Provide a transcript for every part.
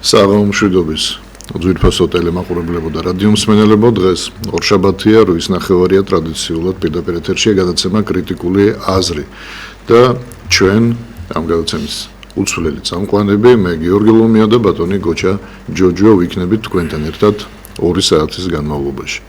საღამომშვიდობის ძვირფასო ტელემაყურებლებო და რადიო მსმენელებო, დღეს ორშაბათია, რუის ნახევარია, ტრადიციულად პირდაპირ ეთერშია გადაცემა კრიტიკული აზრი და ჩვენ ამ გადაცემის უცვლელი წამყვანები მე გიორგი ლომია და ბატონი გოჩა ჯოჯო ვიქნებით თქვენთან ერთად 2 საათის განმავლობაში.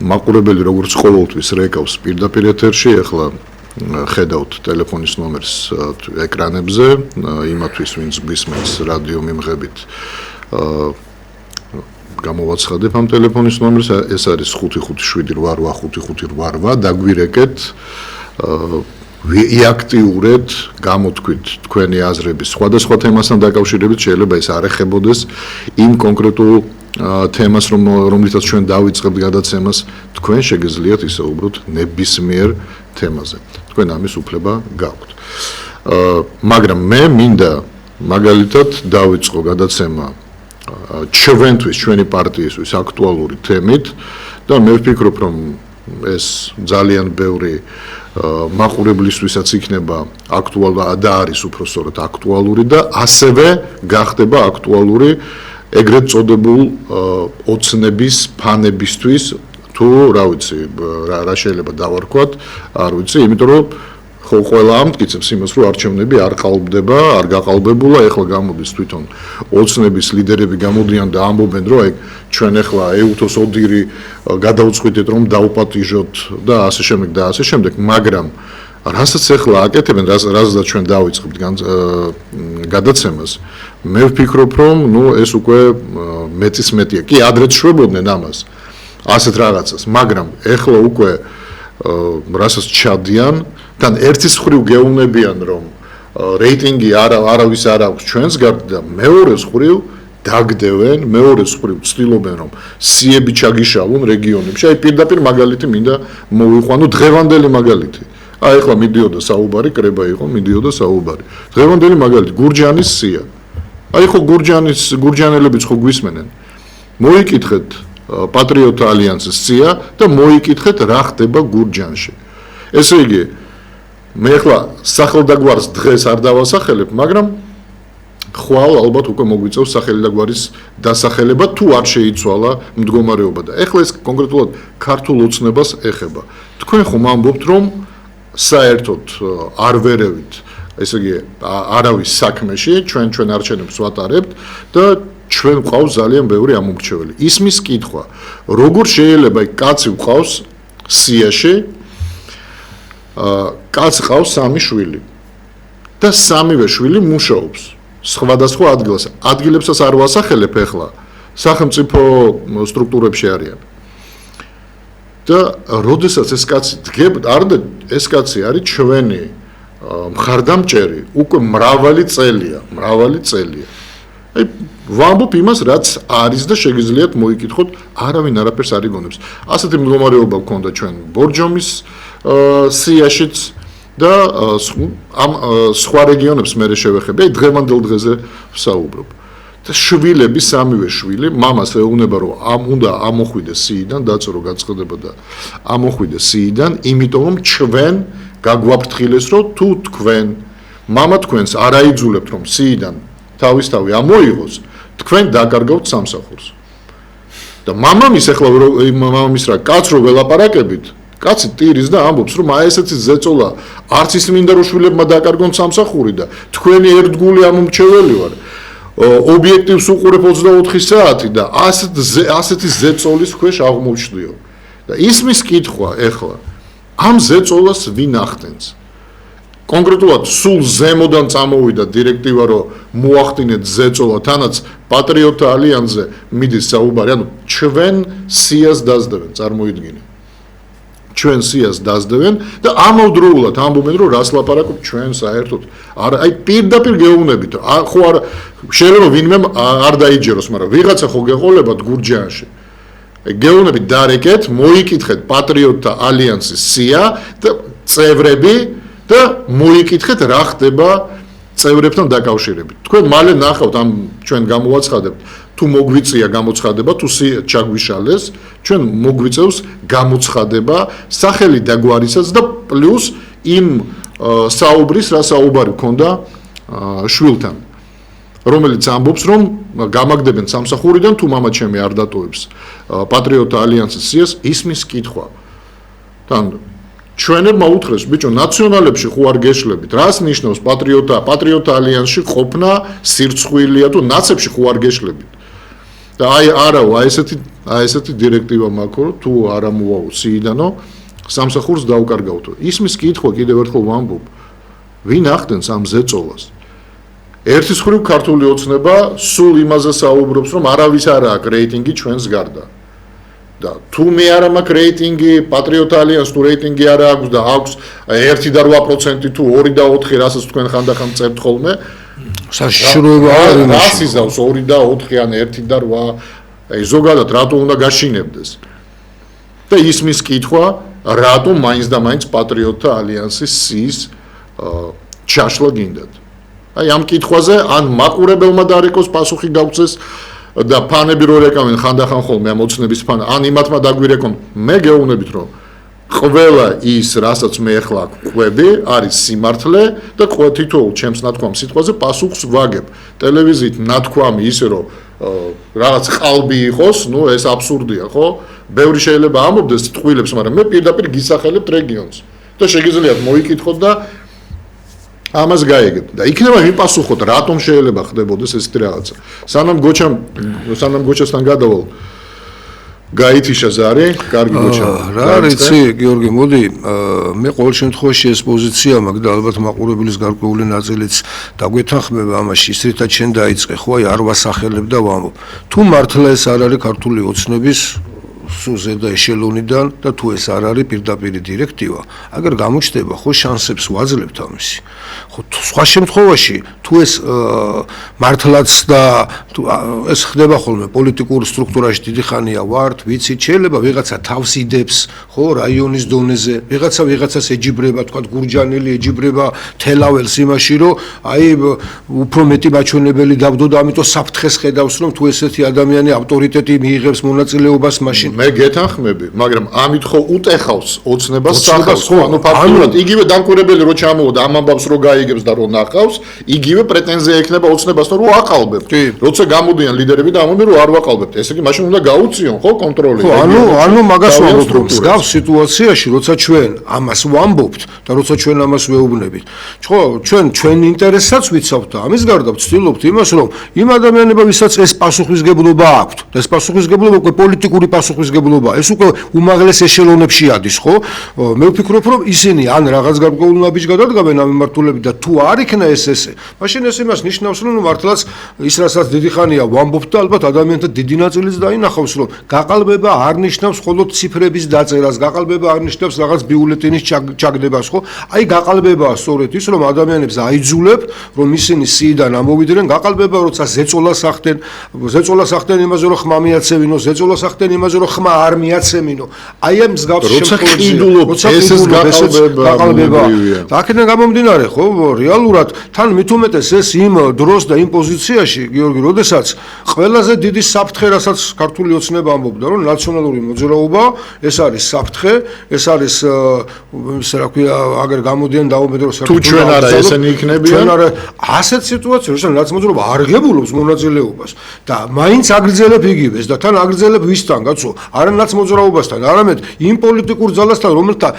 მაყურებელი როგორც ყოველთვის რეკავს პირდაპირ ეთერში, ახლა ხედავთ ტელეფონის ნომერს ეკრანებზე, იმათვის ვინც გვისმენს რადიო მიმღებით გამოვაცხადებ ამ ტელეფონის ნომერს, ეს არის 557885588, დაგვირეკეთ, ვიაქტიურეთ, გამოთქვით თქვენი აზრები სხვადასხვა თემასთან დაკავშირებით, შეიძლება ეს არ ეხებოდეს იმ კონკრეტულ თემას, რომლითაც ჩვენ დავიწყებთ გადაცემას, თქვენ შეგიძლიათ ისაუბროთ ნებისმიერ თემაზე. თქვენ ამის უფლება გაქვთ. მაგრამ მე მინდა მაგალითად დავიწყო გადაცემა ჩვენთვის, ჩვენი პარტიისთვის აქტუალური თემით და მე ვფიქრობ, რომ ეს ძალიან ბევრი მაყურებლისთვისაც იქნება აქტუალური და არის უფრო სწორად აქტუალური და ასევე გახდება აქტუალური ეგრეთ წოდებულ ოცნების ფანებისთვის თუ რა ვიცი რა შეიძლება დავარქვათ, არ ვიცი, იმიტომ რომ ხო ყველა ამტკიცებს იმას, რომ არჩევნები არ ყალბდება, არ გაყალბებულა, ეხლა გამოდის თვითონ ოცნების ლიდერები გამოდიან და ამბობენ, რომ აი ჩვენ ეხლა ეუთოს ოდირი გადავწყვიტეთ, რომ დავპატიჟოთ და ასე შემდეგ, მაგრამ რასაც ეხლა აკეთებენ, რაზეც ჩვენ დავიწყებთ გადაცემას, მე ვფიქრობ, რომ ეს უკვე მეტის მეტია. კი, ადრეც შვებოდნენ ამას. ასეთ რაღაცას, მაგრამ ეხლა უკვე რასაც ჩადიან, თან ერთის მხრივ გეუბნებიან, რომ რეიტინგი არავის არ აქვს ჩვენს გარდა და მეორეს მხრივ დაგდევენ, მეორეს მხრივ ცდილობენ, რომ სიები ჩაგიშალონ რეგიონებში. აი პირდაპირ მაგალითი მინდა მოვიყვანო, დღევანდელი მაგალითი. აი ეხლა მიდიოდა საუბარი, კრება იყო, მიდიოდა საუბარი. დღევანდელი მაგალითი, გურჯანის სია. აი ხო გურჯანელებიც ხო გვისმენენ. მოიკითხეთ პატრიოტთა ალიანსის სია და მოიკითხეთ რა ხდება გურჯანში. ესე იგი, მე ახლა სახელდაგვარს დღეს არ დავასახელებ, მაგრამ ხვალ ალბათ უკვე მოგვიწევს სახელდაგვარის დასახელება თუ არ შეიცვალა მდგომარეობა და ახლა ეს კონკრეტულად ქართულ ოცნებას ეხება. თქვენ ხომ ამბობთ, რომ საერთოდ არ ვერევით, ესე იგი, არავის საქმეში, ჩვენ არჩევნებს ვატარებთ და ჩვენ ყავს ძალიან ბევრი ამომრჩეველი. ისმის კითხვა, როგორ შეიძლება კაცი ყავს სიაში, კაცს ყავს 3 შვილი და 3-ვე შვილი მუშაობს სხვადასხვა ადგილებსაც არ ვასახელებ ახლა, სახელმწიფო სტრუქტურებში არიან. და როდესაც ეს კაცი ეს კაცი არის ჩვენი მხარდამჭერი უკვე მრავალი წელია. აი ვამბობ იმას, რაც არის და შეგიძლიათ მოიკითხოთ, არავინ არაფერს არ იგონებს. ასეთი მდგომარეობა გქონდა ჩვენ ბორჯომის სიაშიც და ამ სხვა რეგიონებს მე შევეხები. აი დღევანდელ დღეზე ვსაუბრობ. და შვილები, 3-ვე შვილი, მამას ეუბნება, რომ უნდა ამოხვიდეს სიიდან, დაწორო გაწყდება და ამოხვიდეს სიიდან, იმიტომ რომ ჩვენ გაგვაფრთხილეს, რომ თუ თქვენ მამა თქვენს არ აიძულებთ, რომ სიიდან თავისთავი ამოიღოს, თქვენ დაკარგავთ სამსახურს. და მამამის ახლა მამამის რა კაც რო ველაპარაკებით, კაცი ტირის და ამბობს, რომ აი ესეთი ზეწოლა არც ის მინდა რომ შვილებმა დაკარგონ სამსახური და თქვენი ერთგული ამომრჩეველი ვარ. ობიექტივს უყურებ 24 საათი და ასეთი ზეწოლის ქვეშ აღმოჩნდიო. და ისმის კითხვა ახლა, ამ ზეწოლას ვინ ახდენს? კონკრეტულად სულ ზემოდან წამოვიდა დირექტივა, რომ მოახდინეთ ზეწოლა, თანაც პატრიოტთა ალიანსზე მიდის საუბარი, ანუ ჩვენ სიას დაძდევენ, წარმოიდგინე. ჩვენ სიას დაძდევენ და ამავდროულად ამბობენ, რომ რას ლაპარაკობ ჩვენ საერთოდ. აი პირდაპირ გეუბნებით, ხო არა, შეიძლება ვინმე არ დაიჯეროს, მაგრამ ვიღაცა ხო გეყოლებათ გურჯანში. გეუბნებით დარეკეთ, მოიკითხეთ პატრიოტთა ალიანსის სია და წევრები და მოიკითხეთ რა ხდება წევრებთან დაკავშირებით. თქვენ მალე ნახავთ ამ ჩვენ გამოვაცხადებთ, თუ მოგვიწია გამოცხადება, თუ ჩაგვიშალეს, ჩვენ მოგვიწევს გამოცხადება სახელი დაგვარისაც და პლუს იმ საუბრის, რა საუბარი ქონდა შვილთან. რომელიც ამბობს, რომ გამაგდებენ სამსახურიდან თუ მამაჩემი არ დატოვებს პატრიოტთა ალიანსის სიას, ისმის კითხვა. თან ჩვენებმა უთხრეს, ბიჭო, ნაციონალებში ხო არ გეშლებით, რას ნიშნავს პატრიოტთა ალიანსში ყოფნა სირცხვილია თუ ნაცებში ხო არ გეშლებით. და არაო, ესეთი დირექტივა მაქვს, რომ თუ არ ამოვაო სიიდანო, სამსახურს დაუკარგავთო. ისმის კითხვა კიდევ ერთხელ ვამბობ, ვინ ახდენს ამ ზეწოლას? ერთის მხრივ ქართული ოცნება სულ იმაზე საუბრობს, რომ არავის არ აქვს რეიტინგი ჩვენს გარდა. და თუ მე არ მაქვს რეიტინგი, პატრიოტთა ალიანს თუ რეიტინგი არ აქვს და აქვს 1.8% თუ 2.4, რასაც თქვენ ხანდახან წერთ ხოლმე, საშიშროება არ არის. რას იზავს 2.4 ან 1.8? ზოგადად რატო უნდა გაშინებდეს? და ისმის კითხვა, რატო მაინც და მაინც პატრიოტთა ალიანსის სიის ჩაშლა გინდათ? აი ამ კითხვაზე ან მაყურებელმა დარეკოს პასუხი გავცეს და ფანები რო რეკავენ ხანდახან ხოლმე ამ ოცნების ფან, ან იმათმა დაგვირეკონ, მე გეუბნებით, რომ ყველა ის, რასაც მე ახლა ყვები, არის სიმართლე და თითოეულ ჩემს ნათქვამ სიტყვაზე პასუხს ვაგებ. ტელევიზიით ნათქვამი ისე რომ რაღაც ყალბი იყოს, ნუ ეს აბსურდია, ხო? ბევრი შეიძლება ამობდეს ტყუილებს, მაგრამ მე პირდაპირ გისახელებთ რეგიონს და შეგიძლიათ მოიკითხოთ და ამას გაიგებთ და იქნება მიპასუხოთ, რატომ შეიძლება ხდებოდეს ესეთი რაღაცა. სანამ გოჩასთან გადავალ გაითიშა ზარი, კარგი გოჩა. რა რიცი, გიორგი, მოდი, მე ყოველ შემთხვევაში ეს პოზიცია მაქვს და ალბათ მაყურებლის გარკვეული ნაწილიც დაგვეთანხმება ამაში, ის რითაც შენ დაიწყე, ხო, აი არ ვასახელებ და ვამბობ. თუ მართლა ეს არ არის ქართული ოცნების სულ ზედა ეშელონიდან და თუ ეს არ არის პირდაპირი დირექტივა, აგერ გამოჩნდება, ხო, შანსებს ვაძლევთ ამისი. ხო, სხვა შემთხვევაში თუ ეს მართლაც და ეს ხდება ხოლმე პოლიტიკურ სტრუქტურაში დიდი ხანია ვართ, ვიცით, შეიძლება ვიღაცა თავს იდებს, ხო, რაიონის დონეზე, ვიღაცას ეჯიბრება, თქვა გურჯანელი ეჯიბრება თელაველს იმაში, რომ აი უფრო მეტი მაჩვენებელი დავდო და ამიტომ საფრთხეს ხედავს, რომ თუ ესეთი ადამიანი ავტორიტეტი მიიღებს მონაწილეობას მაშინ მე გეთანხმები, მაგრამ ამით ხო უტეხავს ოცნებას სახალხს, ხო, ანუ ფაქტურად იგივე დამკვირვებელი რო ჩამოვიდა ამ ამბავს რო გაიგებს და რო ნახავს, იგივე პრეტენზია ექნება ოცნებასთან რო აყალბებთ. როცა გამოდიან ლიდერები და ამბობენ რომ არ ვაყალბებთ, ესე იგი მაშინ უნდა გაუწიონ, ხო, კონტროლი. ხო, ანუ მაგას ვამბობ, რომ მსგავს სიტუაციაში, როცა ჩვენ ამას ვამბობთ და როცა ჩვენ ამას ვეუბნებით, ხო, ჩვენ ინტერესსაც ვიცავთ და ამის გარდა ვცდილობთ იმას, რომ იმ ადამიანებმა, ვისაც ეს პასუხისგებლობა აქვთ, ეს პასუხისგებლობა უკვე პოლიტიკური პასუხისგებლობა, ეს უკვე უმაღლეს ეშელონებში ადის, ხო? მე ვფიქრობ, რომ ისინი ან რაღაც გარკვეულ ნაბიჯს გადადგამენ ამ მიმართულებით და თუ არ იქნა ესე, მაშინ ეს იმას ნიშნავს, რომ მართლაც ის რასაც დიდი ხანია ვამბობთ და ალბათ ადამიანთა დიდი ნაწილიც დაინახავს, რომ გაყალბება არ ნიშნავს მხოლოდ ციფრების დაწერას, გაყალბება არ ნიშნავს რაღაც ბიულეტენის ჩაგდებას, ხო? აი გაყალბებაა სწორედ ის, რომ ადამიანებს აიძულებ, რომ ისინი სიიდან ამოვიდნენ, გაყალბება როცა ზეწოლას ახდენ იმაზე, რომ ხმა მიაცევინო, ზეწოლას ახდენ იმაზე, რომ ხმა არ მიაცემინო. აი ამ მსგავს გაყალბება. აქედან გამომდინარე, ხო, რეალურად თან მით უმეტეს ეს იმ დროს და იმ პოზიციაში, გიორგი, როდესაც ყველაზე დიდი საფრთხე, რასაც ქართული ოცნება ამბობდა, რომ ნაციონალური მოძრაობა, ეს არის საფრთხე, ეს არის ისე რა ქვია, აგერ გამოდიან დაუმეტრო თუ ჩვენ არა ესენი იქნებიან, ჩვენ არა ასეთ სიტუაციაში, როცა ნაცმოძრაობა არ ღებულობს მონაწილეობას და მაინც აგრძელებ იგივეს და თან აგრძელებ ვისთან, კაცო, არა ნაცმოძრაობასთან, არამედ იმ პოლიტიკურ ძალასთან, რომელთა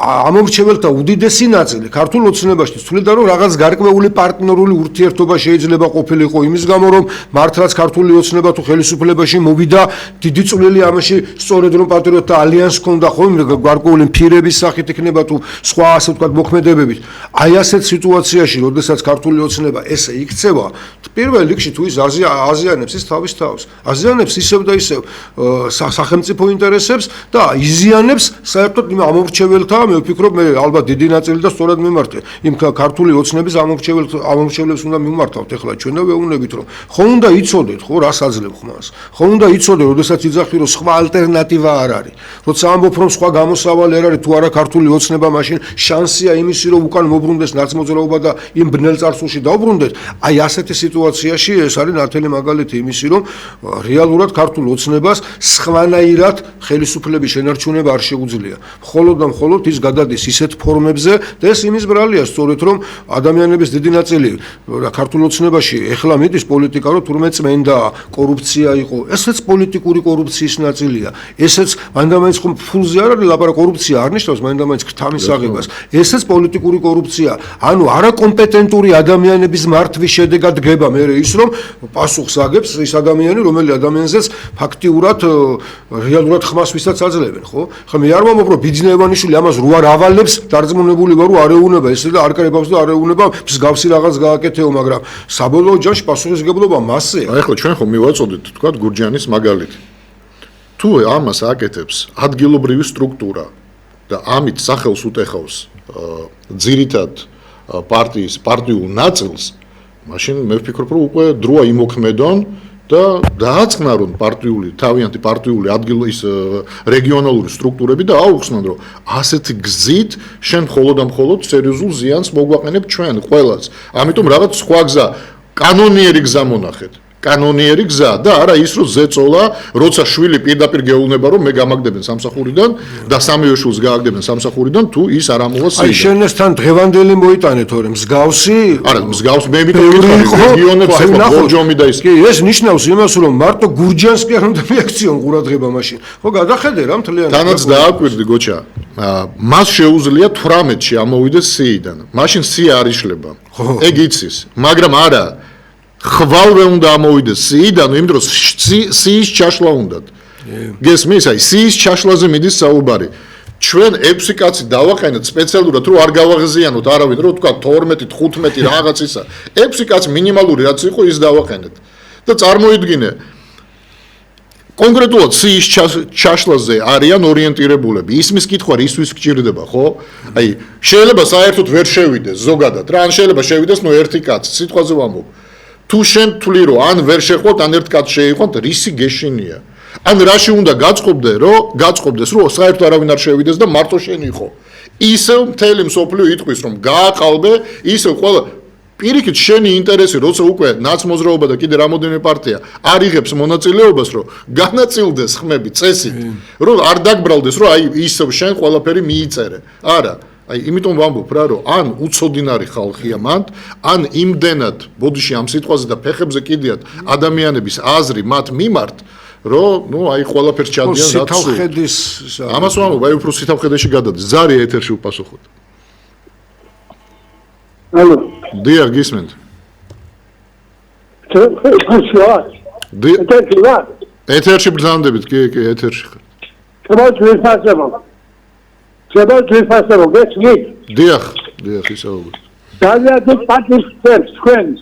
ამორჩეველთა უდიდესი ნაწილი ქართულ ოცნებაში თვლიდა, რომ რაღაც გარკვეული პარტნიორული ურთიერთობა შეიძლება ყოფილიყო იმის გამო, რომ მართლაც ქართული ოცნება თუ ხელისუფლებაში მოვიდა, დიდი წვლილი ამაში სწორედ რომ პატრიოტთა ალიანსს ჰქონდა, ხო, გარკვეული ფირების სახით იქნება თუ სხვა ასე ვთქვათ მოქმედებებით. აი ასეთ სიტუაციაში, როდესაც ქართული ოცნება ესე იქცევა, პირველ რიგში თუ ის აზიანებს ის თავის თავს, აზიანებს ისევ და ისევ სახელმწიფო ინტერესებს და იზიანებს საერთოდ იმ ამორჩეველთა, მე ვფიქრობ, მე ალბათ დიდი ნაწილი და სწორად მიმართე. იმ ქართული ოცნების ამორჩევლებს უნდა მიმართავთ ახლა ჩვენ და ვეუბნებით, რომ ხო უნდა იცოდეთ, ხო, რას აძლევ ხმას. ხომ უნდა იცოდეთ, როდესაც იძახი რომ სხვა ალტერნატივა არ არის. როცა ამბობ რომ სხვა გამოსავალი არ არის თუ არა ქართული ოცნება, მაშინ შანსია იმისი რომ უკან მოbrunდეს ნაცმოძრაობა და იმ ბნელ წარსულში დაუბრუნდეთ. აი ასეთი სიტუაციაში ეს არის ნათელი მაგალითი იმისი რომ რეალურად ქართულ ოცნებას სხვანაირად ხელისუფლების შენარჩუნება არ შეუძლია. მხოლოდ და მხოლოდ ის გადადის ისეთ ფორმებზე და ეს იმის ბრალია სწორედ რომ ადამიანების დიდი ნაწილი ქართულ ოცნებაში ეხლა მიდის პოლიტიკა რომ თურმე წმენდა კორუფცია იყო ესეც პოლიტიკური კორუფციის ნაწილია ესეც მანდამაინც ხომ ფულზე არ არის ლაპარაკი კორუფცია არ ნიშნავს მანდამაინც ქთამის აღებას ესეც პოლიტიკური კორუფცია ანუ არაკომპეტენტური ადამიანების მართვის შედეგად დგება მე ის რომ პასუხს აგებს ის ადამიანი რომელი ადამიანზეც ფაქტიურად რეალურად ხმას ვისაც აძლევენ ხო ხა მე არ მომობ რომ ბიძინევანიშვილი ამას რო არ ავალებს დარწმუნებული ვარ რომ არ ეუნება ესე და არ კრებავს და არ ეუნება მსგავსი რაღაც გააკეთეო მაგრამ საბოლოო ჯამში პასუხისმგებლობა მასეა აი ხო ჩვენ ხომ მივაწოდეთ თქვა გურჯანის მაგალითი თუ ამას აკეთებს ადგილობრივი სტრუქტურა და ამით სახელს უტეხავს ძირითად პარტიის პარტიულ ნაწილს მაშინ მე ვფიქრობ რომ უკვე დროა იმოქმედონ და დააწყნარონ პარტიული თავიანთი პარტიული ადგილის რეგიონალური სტრუქტურები და აუხსნან რომ ასეთი გზით შენ მხოლოდ და მხოლოდ სერიოზულ ზიანს მოგვაყენებ ჩვენ ყველას ამიტომ რაღაც სხვა გზა კანონიერი გზა მონახეთ კანონიერი გზა და არა ის რომ ზეწოლა როცა შვილი პირდაპირ გეუბნება რომ მე გამაგდებენ სამსახურიდან და სამივე შვილს გააგდებენ სამსახურიდან თუ ის არ ამოვა სიიდან აი შენ ესთან დღევანდელი მოიტანე თორე მსგავსი არა მსგავს მე მითხარ რეგიონებს ეხლა ბორჯომი და ის კი ეს ნიშნავს იმას რომ მარტო გურჯანს კი არ უნდა მიაქციონ ყურადღება მაშინ ხო გადახედე რა მთლიანად თანაც დააკვირდი გოჩა მას შეუძლია 18-ში ამოვიდეს სიიდან მაშინ სია არ იშლება ეგ იცის მაგრამ არა ხვალვე უნდა ამოვიდეს სიიდან, იმ დროს სიის ჩაშლა უნდათ. გესმის, აი სიის ჩაშლაზე მიდის საუბარი. ჩვენ 6 კაცი დავაყენეთ სპეციალურად, რომ არ გავაღზიანოთ არავინ, რომ თქვა 12, 15 რაღაც ისა. 6 კაცი მინიმალური რაც იყო, ის დავაყენეთ. და წარმოიდგინე კონკრეტულად სიის ჩაშლაზე არიან ორიენტირებულები. ისმის კითხვა ისვის გჭირდება, ხო? აი შეიძლება საერთოდ ვერ შევიდეს ზოგადად რა, ან შეიძლება შევიდეს ნუ ერთი კაცი, სიტყვაზე ვამბობ. თუ შენ თვლი რომ ან ვერ შეხვდეთ ან ერთ კაცს შეიყვანთ რისი გეშინია ან რაში უნდა გაწყობდეს რომ საერთოდ არავინ არ შევიდეს და მარტო შენ იყო ისევ მთელი მსოფლიო იტყვის რომ გააყალბე ისევ ყველა პირიქით შენი ინტერესი როცა უკვე ნაცმოძრაობა და კიდე რამოდენიმე პარტია არ იღებს მონაწილეობას რომ განაწილდეს ხმები წესით რომ არ დაგბრალდეს რომ აი ისევ შენ ყველაფერი მიიწერე არა აი იმიტომ ვამბობ რა რომ ან უცოდინარი ხალხია მანდ ან იმდენად ბოდიში ამ სიტყვაზე და ფეხებზე კიდიათ ადამიანების აზრი მათ მიმართ რომ ნუ აი ყველაფერს ჩადიან რაც სიტავხედის ამას ვამბობ აი უფრო სიტავხედეში გადადის ზარი ეთერში უპასუხოთ ალო დიახ გისმენთ ეთერში ბრძანდებით კი ეთერში Trzeba wyfasować, nie? დიახ ისაუბრეთ. Dalej patrzysz skłęs.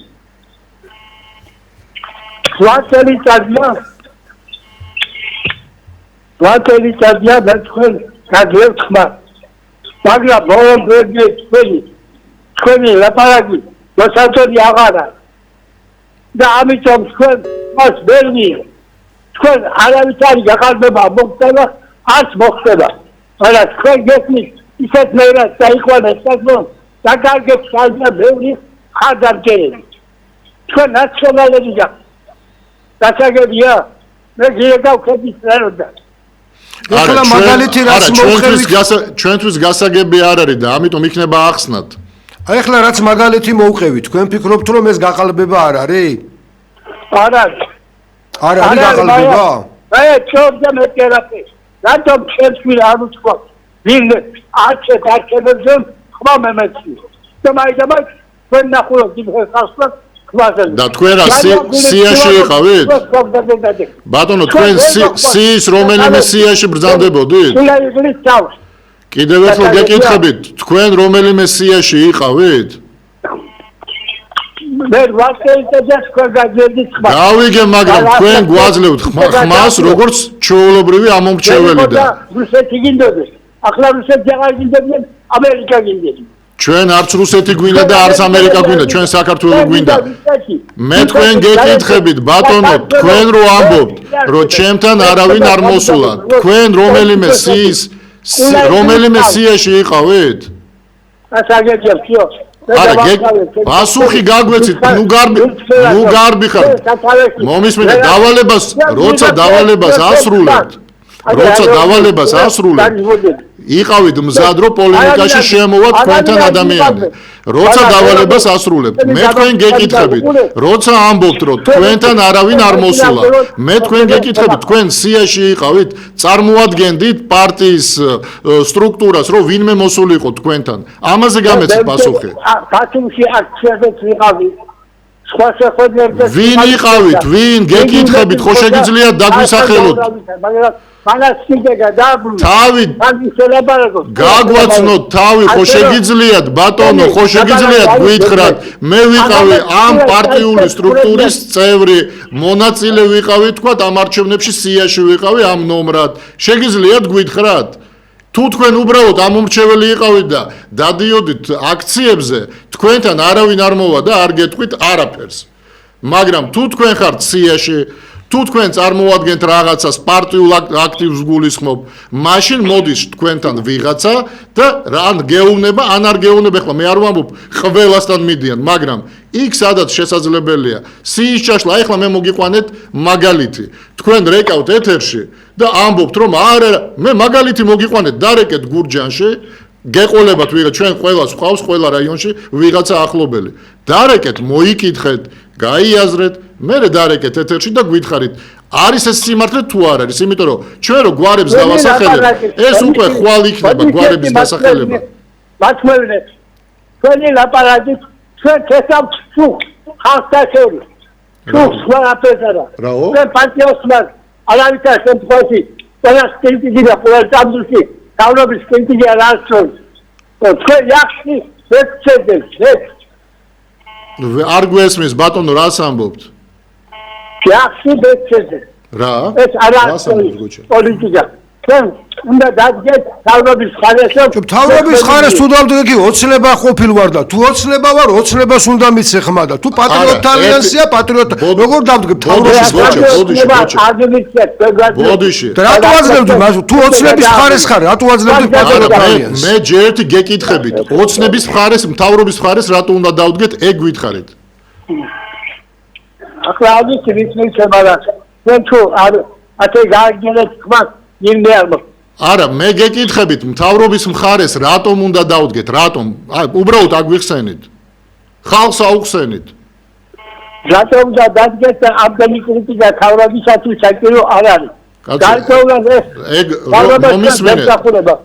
Łateli tadnia na skłęs, kadlew chma. Bagla bołom brednie skłęs, laparagi, do santori agara. Da amitom skłęs, mas berni. Skłęs, arawitari jakalbeba, moktela, as moktela. არა თქვენ გესმით ისეთ მერას დაიყვანებთ რომ დაგარგეთ ხალხა ბევრი ხარდამჭერები თქვენ ნაციონალები და დასაგებია მე გიგავქების როდა ახლა მაგალითი რაც მოხერხეთ ჩვენთვის გასაგები არ არის და ამიტომ იქნება ახსნათ აი ახლა რაც მაგალითი მოვყევით თქვენ ფიქრობთ რომ ეს გაყალბება არ არის არა არის გაყალბება მე ჩორდა მე კერაფე რატომ შეცვლი არ უცხო ვინ არჩევებზე ხმა მემეცი და მაინც თქვენ ნახულობთ იმ ხალხს ხმაზე და თქვენ რა სიაში იყავით ბატონო თქვენ სიის რომელიმე სიაში ბრძანდებოდით კიდევ ერთხელ გეკითხებით თქვენ რომელიმე სიაში იყავით მე ვასეიტა სკოგაძედის ხმა გავიგე მაგრამ თქვენ გვაძლევთ ხმას როგორც ჩვეულებრივი ამომრჩეველი და რუსეთი გინდოდეს ახლა რუსეთი აღარ გინდებიან ამერიკა გინდება ჩვენ არც რუსეთი გვინდა და არც ამერიკა გვინდა, ჩვენ საქართველო გვინდა. მე თქვენ გეკითხებით, ბატონო, თქვენ რო ამბობთ, რომ ჩემთან არავინ არ მოსულა, თქვენ რომელიმე სიაში იყავით? არა, პასუხი გაგვეცით, ნუ გარბი ხარ. მომისმენთ, როცა დავალებას ასრულებთ, იყავით მზად, რომ პოლემიკაში შემოვათ თქვენთან ადამიანები. როცა დავალებას ასრულებთ, მე თქვენ გეკითხებით, როცა ამბობთ, რომ თქვენთან არავინ არ მოსულა, მე თქვენ გეკითხებით, თქვენ სიაში იყავით, წარმოადგენდით პარტიის სტრუქტურას, რომ ვინმე მოსული იყო თქვენთან. ამაზე გამეცით პასუხი. ბათუმში აქციაზეც ვიყავით. სხვა შეხვედრებზე ვინ იყავით? ვინ გეკითხებით, ხო შეგიძლიათ დაგვისახელოთ? თავი გაგვაცნოთ თავი, ხო შეგიძლიათ ბატონო, ხო შეგიძლიათ გვითხრათ, მე ვიყავი ამ პარტიული სტრუქტურის წევრი, მონაწილე ვიყავი, თქვა ამ არჩევნებში სიაში ვიყავი ამ ნომრად. შეგიძლიათ გვითხრათ? თუ თქვენ უბრალოდ ამომრჩეველი იყავით და დადიოდით აქციებზე, თქვენთან არავინ არ მოვა და არ გეტყვით არაფერს. მაგრამ თუ თქვენ ხართ სიაში, თუ თქვენ წარმოადგენთ რაღაცას პარტიულ აქტივს გულისხმობ, მაშინ მოდის თქვენთან ვიღაცა და ან გეუბნება, ან არ გეუბნება. ახლა მე არ ვამბობ ყველასთან მიდიან, მაგრამ იქ სადაც შესაძლებელია სიის ჩაშლა, ახლა მე მოგიყვანეთ მაგალითი. თქვენ რეკავთ ეთერში და ამბობთ, რომ არა, მე მაგალითი მოგიყვანეთ, დარეკეთ გურჯანში, გეყოლებათ ვიღაც, ჩვენ ყველას ვყავს ყველა რაიონში ვიღაცა ახლობელი. დარეკეთ, მოიკითხეთ, გაიაზრეთ, მერე დარეკეთ ეთერში და გითხარით, არის ეს სიმართლე თუ არ არის, იმიტომ რომ ჩვენ რო გვარებს დავასახელებ, ეს უკვე ხვალ იქნება გვარების დასახელება. მათმევნეთ, ჩვენი ლაპარაკი, ჩვენ ქესავთ სუხს, ხალხთა შორის. სუხს ყველაფერსა. ჩვენ პარტიოსმან, არავითარ შემთხვევაში, ყველა კრიტიკი და ყველა წამსულში, თავრობის კრიტიკი არ არსებობს. ჩვენ yaxში ვეცდებით, არ გვესმის ბატონო, რას ამბობთ? yaxshi ვეცდებით. რა? ეს არა პოლიტიკა. ჩვენ უნდა დადგეთ თავრობის ხარეს. თავრობის ხარეს თუ დავდგე კი ოცნება ყოფილ ვარ და თუ ოცნება ვარ, ოცნებას უნდა მიცე ხმა და თუ პატრიოტ ალიანსია, პატრიოტ როგორ დავდგე თავრობის ბოდიში. რატო აძლევთ მას? თუ ოცნების ხარეს ხარ, რატო აძლევთ პატრიოტ ალიანსს? მე ჯერ ერთი გეკითხებით, ოცნების ხარეს, თავრობის ხარეს რატო უნდა დავდგეთ, ეგ გითხარით. ახლა ამით ვიცით შემალა. ჩვენ თუ ათე გააგზავნეთ ხმას არა, მე გეკითხებით, მთავრობის მხარეს რატომ უნდა დავდგეთ? რატომ? უბრალოდ აგვიხსენით. ხალხს აუხსენით. რატომ უნდა დავდგეთ და ამდენი კრიტიკა თავრობისათვის საჭირო არ არის.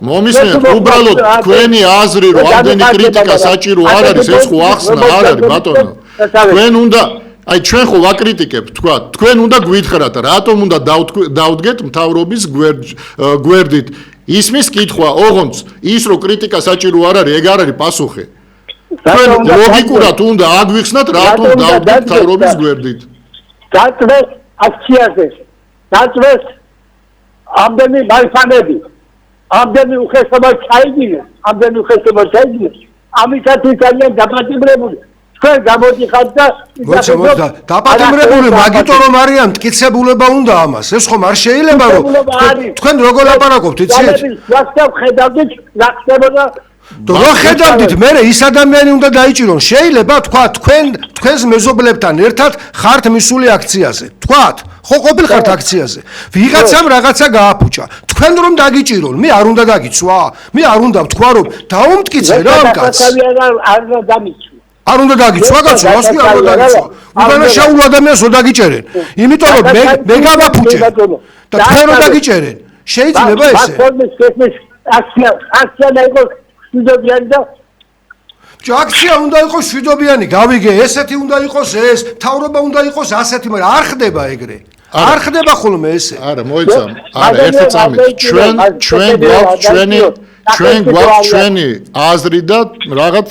მომისმენთ, უბრალოდ თქვენი აზრი, რომ ამდენი კრიტიკა საჭირო არ არის, ეს ხო ახსნა არ არის, ბატონო. თქვენ უნდა აი ჩვენ ხო ვაკრიტიკებთ, თქვა, თქვენ უნდა გვითხრათ, რატომ უნდა დავდგეთ მთავრობის გვერდით. ისმის კითხვა, ოღონდ ის რომ კრიტიკა საჭირო არ არის, ეგ არ არის პასუხი. თქვენ ლოგიკურად უნდა აგვიხსნათ, რატომ დავდგეთ მთავრობის გვერდით. დაწვეს აქციაზე, დაწვეს ამდენი მალფანები, ამდენი უხეშობა ჩაიგინეს, ამისათვის ძალიან დაპატიმრებული. ჩვენ გამოდიხართ და დაპატიმრებული მაგიტო რომ არიან მტკიცებულება უნდა ამას. ეს ხომ არ შეიძლება რომ თქვენ როგორ ლაპარაკობთ, იცით? რო ხედავდით, მე ის ადამიანი უნდა დაიჭირონ. შეიძლება თქვა თქვენს მეზობლებთან ერთად ხართ მისული აქციაზე. თქვათ, ხო ყოფილ ხართ აქციაზე. ვიღაცამ რაღაცა გააფუჭა. თქვენ რომ დაგიჭირონ, მე არ უნდა დაგიცვა? მე არ უნდა ვთქვა რომ დაუმტკიცე რა ამ კაცს. არ უნდა დაგიცვა კაცო, რას კი არ უნდა დაგიცვა. უდანაშაულ ადამიანს რო დაგიჭერენ. იმიტომ რომ მე გავაფუჭე და თქვენ რო დაგიჭერენ. შეიძლება ესე? აქცია უნდა იყოს შვიდობიანი, გავიგე, ესეთი უნდა იყოს ეს, მთავრობა უნდა იყოს ასეთი, მაგრამ არ ხდება ეგრე. არ ხდება ხოლმე ესე. არა, მოიცამ. არა, ერთი წამით. ჩვენ გვაქვს ჩვენი აზრი და რაღაც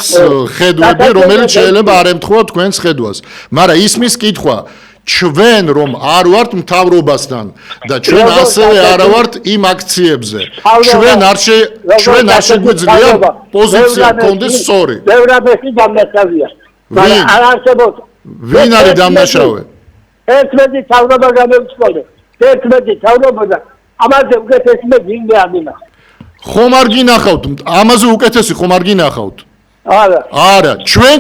ხედვები, რომელიც შეიძლება არ ემთხვევა თქვენს ხედვას. მაგრამ ისმის კითხვა, ჩვენ რომ არ ვართ მთავრობასთან და ჩვენ ასევე არ ვართ იმ აქციებზე. ჩვენ არ შეგვიძლია პოზიცია გქონდეს სწორი. ევროპაში დამნაშავეა. მაგრამ არ არსებობს. ვინ არის დამნაშავე? 11 თავრობა გამოვიწყდა. 11 თავრობა და ამაზე უკეთესი მე გინდა ამინა. ხომ არ გინახავთ? ამაზე უკეთესი ხომ არ გინახავთ? არა, ჩვენ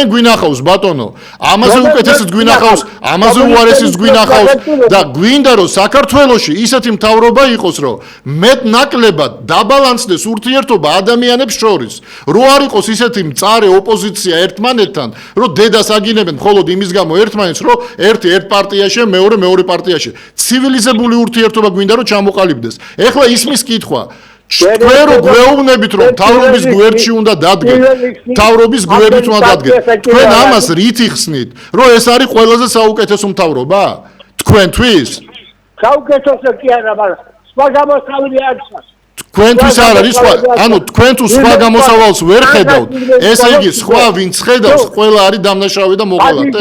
გვინახავს ბატონო. ამაზე უკეთესიც გვინახავს, ამაზე უარესიც გვინახავს და გვინდა რომ საქართველოში ისეთი მთავრობა იყოს, რომ მეტ-ნაკლებად დაბალანსდეს ურთიერთობა ადამიანებს შორის. რო არ იყოს ისეთი მწარე ოპოზიცია ერთმანეთთან, რომ დედას აგინებენ მხოლოდ იმის გამო ერთმანეთს, რომ ერთი ერთ პარტიაშია, მეორე პარტიაში. ცივილიზებული ურთიერთობა გვინდა რომ ჩამოყალიბდეს. ეხლა ისმის კითხვა თქვენ რო გვეუბნებით რომ თავრობის გვერდში უნდა დადგეთ, თავრობის გვერდით უნდა დადგეთ. თქვენ ამას რით იხსნით, რომ ეს არის ყველაზე საუკეთესო მთავრობა? თქვენთვის? საუკეთესო კი არა, მაგრამ სხვა გამოსავალი არის. თქვენთვის არ არის სხვა, ანუ თქვენ თუ სხვა გამოსავალს ვერ ხედავთ, ესე იგი სხვა ვინც ხედავს, ყველა არის დამნაშავე და მოღალატე.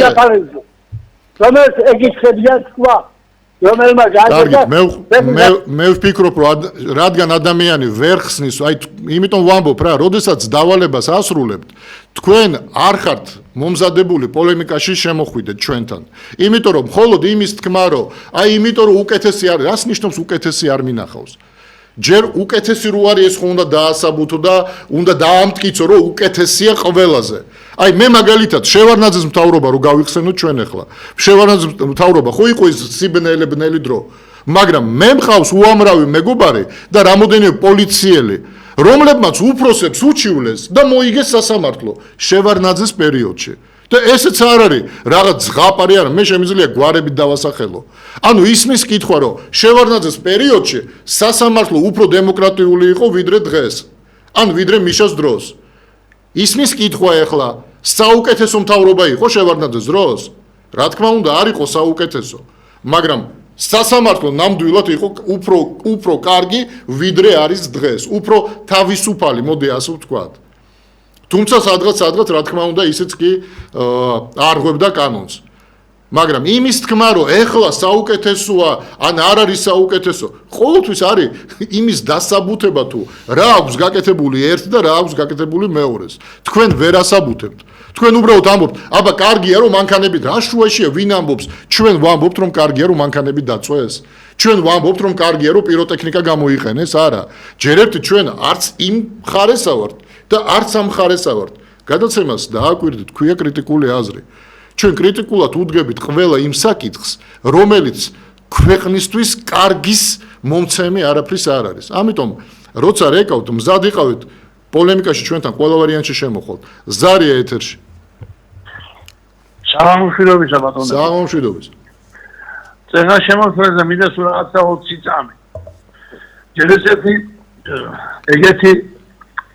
რომელიც ეგიცხებიან სხვა მე ვფიქრობ რომ რადგან ადამიანი ვერ ხსნის, აი იმიტომ ვამბობ რა, როდესაც დავალებას ასრულებთ, თქვენ არ ხართ მომზადებული პოლემიკაში შემოხვიდეთ ჩვენთან. იმიტომ რომ მხოლოდ იმის თქმა რომ აი იმიტომ რომ უკეთესი არის, რას ნიშნავს უკეთესი არ მინახავს? ჯერ უკეთესი რო არის ეს ხო უნდა დაასაბუთო და უნდა დაამტკიცო რომ უკეთესია ყველაზე. აი მე მაგალითად შევარნაძის მთავრობა რო გავიხსენოთ ჩვენ ახლა. შევარნაძის მთავრობა ხო იყო ის სიბნელი დრო, მაგრამ მე მყავს უამრავი მეგობარი და რამოდენიმე პოლიციელი, რომლებმაც უფროსებს უჩივლეს და მოიგეს სასამართლო შევარნაძის პერიოდში. და ესეც არ არის რაღაც ზღაპარი არა, მე შემიძლია გვარებით დავასახელო. ანუ ისმის კითხვა რომ შევარნაძის პერიოდში სასამართლო უფრო დემოკრატიული იყო ვიდრე დღეს. ან ვიდრე მიშას დროს. ისმის კითხვა ახლა საუკეთესო მთავრობა იყო შევარნაძის დროს? რა თქმა უნდა არ იყო საუკეთესო, მაგრამ სასამართლო ნამდვილად იყო უფრო კარგი ვიდრე არის დღეს, უფრო თავისუფალი, მოდი ასე ვთქვათ. თუმცა სადღაც რა თქმა უნდა ისიც კი არ ღვევდა კანონს. მაგრამ იმის თქმა რომ ეხლა საუკეთესოა ან არ არის საუკეთესო, ყოველთვის არის იმის დასაბუთება თუ რა აქვს გაკეთებული ერთ და რა აქვს გაკეთებული მეორეს. თქვენ ვერ ასაბუთებთ. თქვენ უბრალოდ ამბობთ, აბა კარგია რომ მანქანები რა შუაშია, ვინ ამბობს? ჩვენ ვამბობთ რომ კარგია რომ მანქანები დაწვეს. ჩვენ ვამბობთ რომ კარგია რომ პიროტექნიკა გამოიყენეს, არა. ჯერ ერთი ჩვენ არც იმ მხარესა ვართ და არც ამ მხარესა ვართ. გადაცემას დააკვირდით, ქვია კრიტიკული აზრი. ჩვენ კრიტიკულად უდგებით ყველა იმ საკითხს, რომელიც ქვეყნისთვის კარგის მომცემი არაფრის არ არის. ამიტომ როცა რეკავთ, მზად იყავით პოლემიკაში ჩვენთან ყველა ვარიანტში შემოხვალთ. ზარია ეთერში. საღამოშვიდობისა ბატონო. საღამოშვიდობის. წენა შემოქმედდა მინდა სულ რაღაცა 20 წამი. ჯერ ეგეთი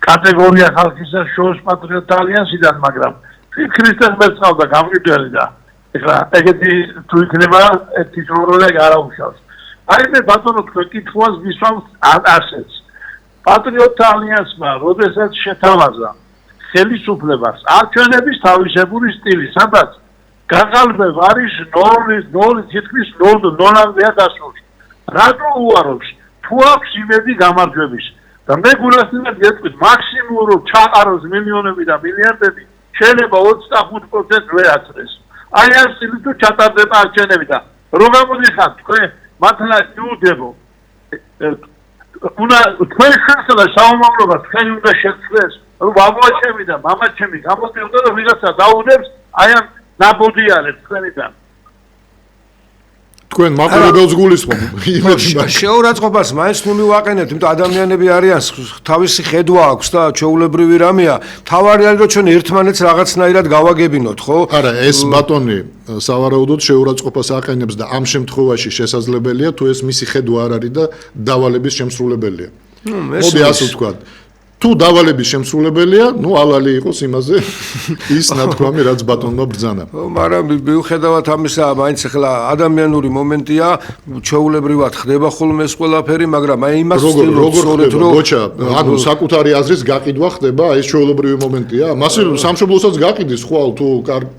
კატეგორია ხალხისა შორს პატრიოტთა ალიანსიდან, მაგრამ ქრისტეს მეწყავდა გამყიდველი და ეხლა ეგეთი თუ იქნება ერთი როლი არ აუშავს. აი მე ბატონო თქვენ კითხვას ვისვამთ ასეთს. პატრიოტთა ალიანსმა როდესაც შეთავაზა ხელისუფლებას არჩევნების თავისებური სტილი, სადაც გაყალბებ არის ნოლი თითქმის ნოლამდეა დასული. რატო უარობს? თუ აქვს იმედი გამარჯვების და მე გულისხმობ გეტყვით მაქსიმუმ რომ ჩაყაროს მილიონები და მილიარდები შეიძლება 25% ვეაცრეს. აი ამ სტილით თუ ჩატარდება არჩევნები და რო გამოდიხარ თქვენ მართლა იუდებო უნდა თქვენ ხალხს საომავლობა თქვენ უნდა შეცვლეს რომ ბაბუაჩემი და მამაჩემი გამოდიოდა და ვიღაცა დაუდებს აი ამ ნაბოდიალებს თქვენიდან. თქვენ მაყურებელს გულისხმობ. შეურაცხყოფას მაინც ნული ვაყენებთ, იმიტომ ადამიანები არიან თავისი ხედვა აქვს და ჩვეულებრივი რამეა. თავარი არის რომ ჩვენ ერთმანეთს რაღაცნაირად გავაგებინოთ, ხო? არა, ეს ბატონი სავარაუდოდ შეურაცხყოფას აყენებს და ამ შემთხვევაში შესაძლებელია თუ ეს მისი ხედვა არ არის და დავალების შემსრულებელია. მოდი ასე ვთქვათ. თუ დავალების შემსრულებელია, ნუ ალალი იყოს იმაზე ის ნათქვამი, რაც ბატონმა ბრძანა. მაგრამ მიუხედავად ამისა, მაინც ახლა ადამიანური მომენტია, ჩვეულებრივად ხდება ხოლმე ეს ყველაფერი, მაგრამ აი იმას როგორ ხდება, ბოჩა, ანუ საკუთარი აზრის გაყიდვა ხდება, ეს ჩვეულებრივი მომენტია. მასე სამშობლოსაც გაყიდის ხვალ თუ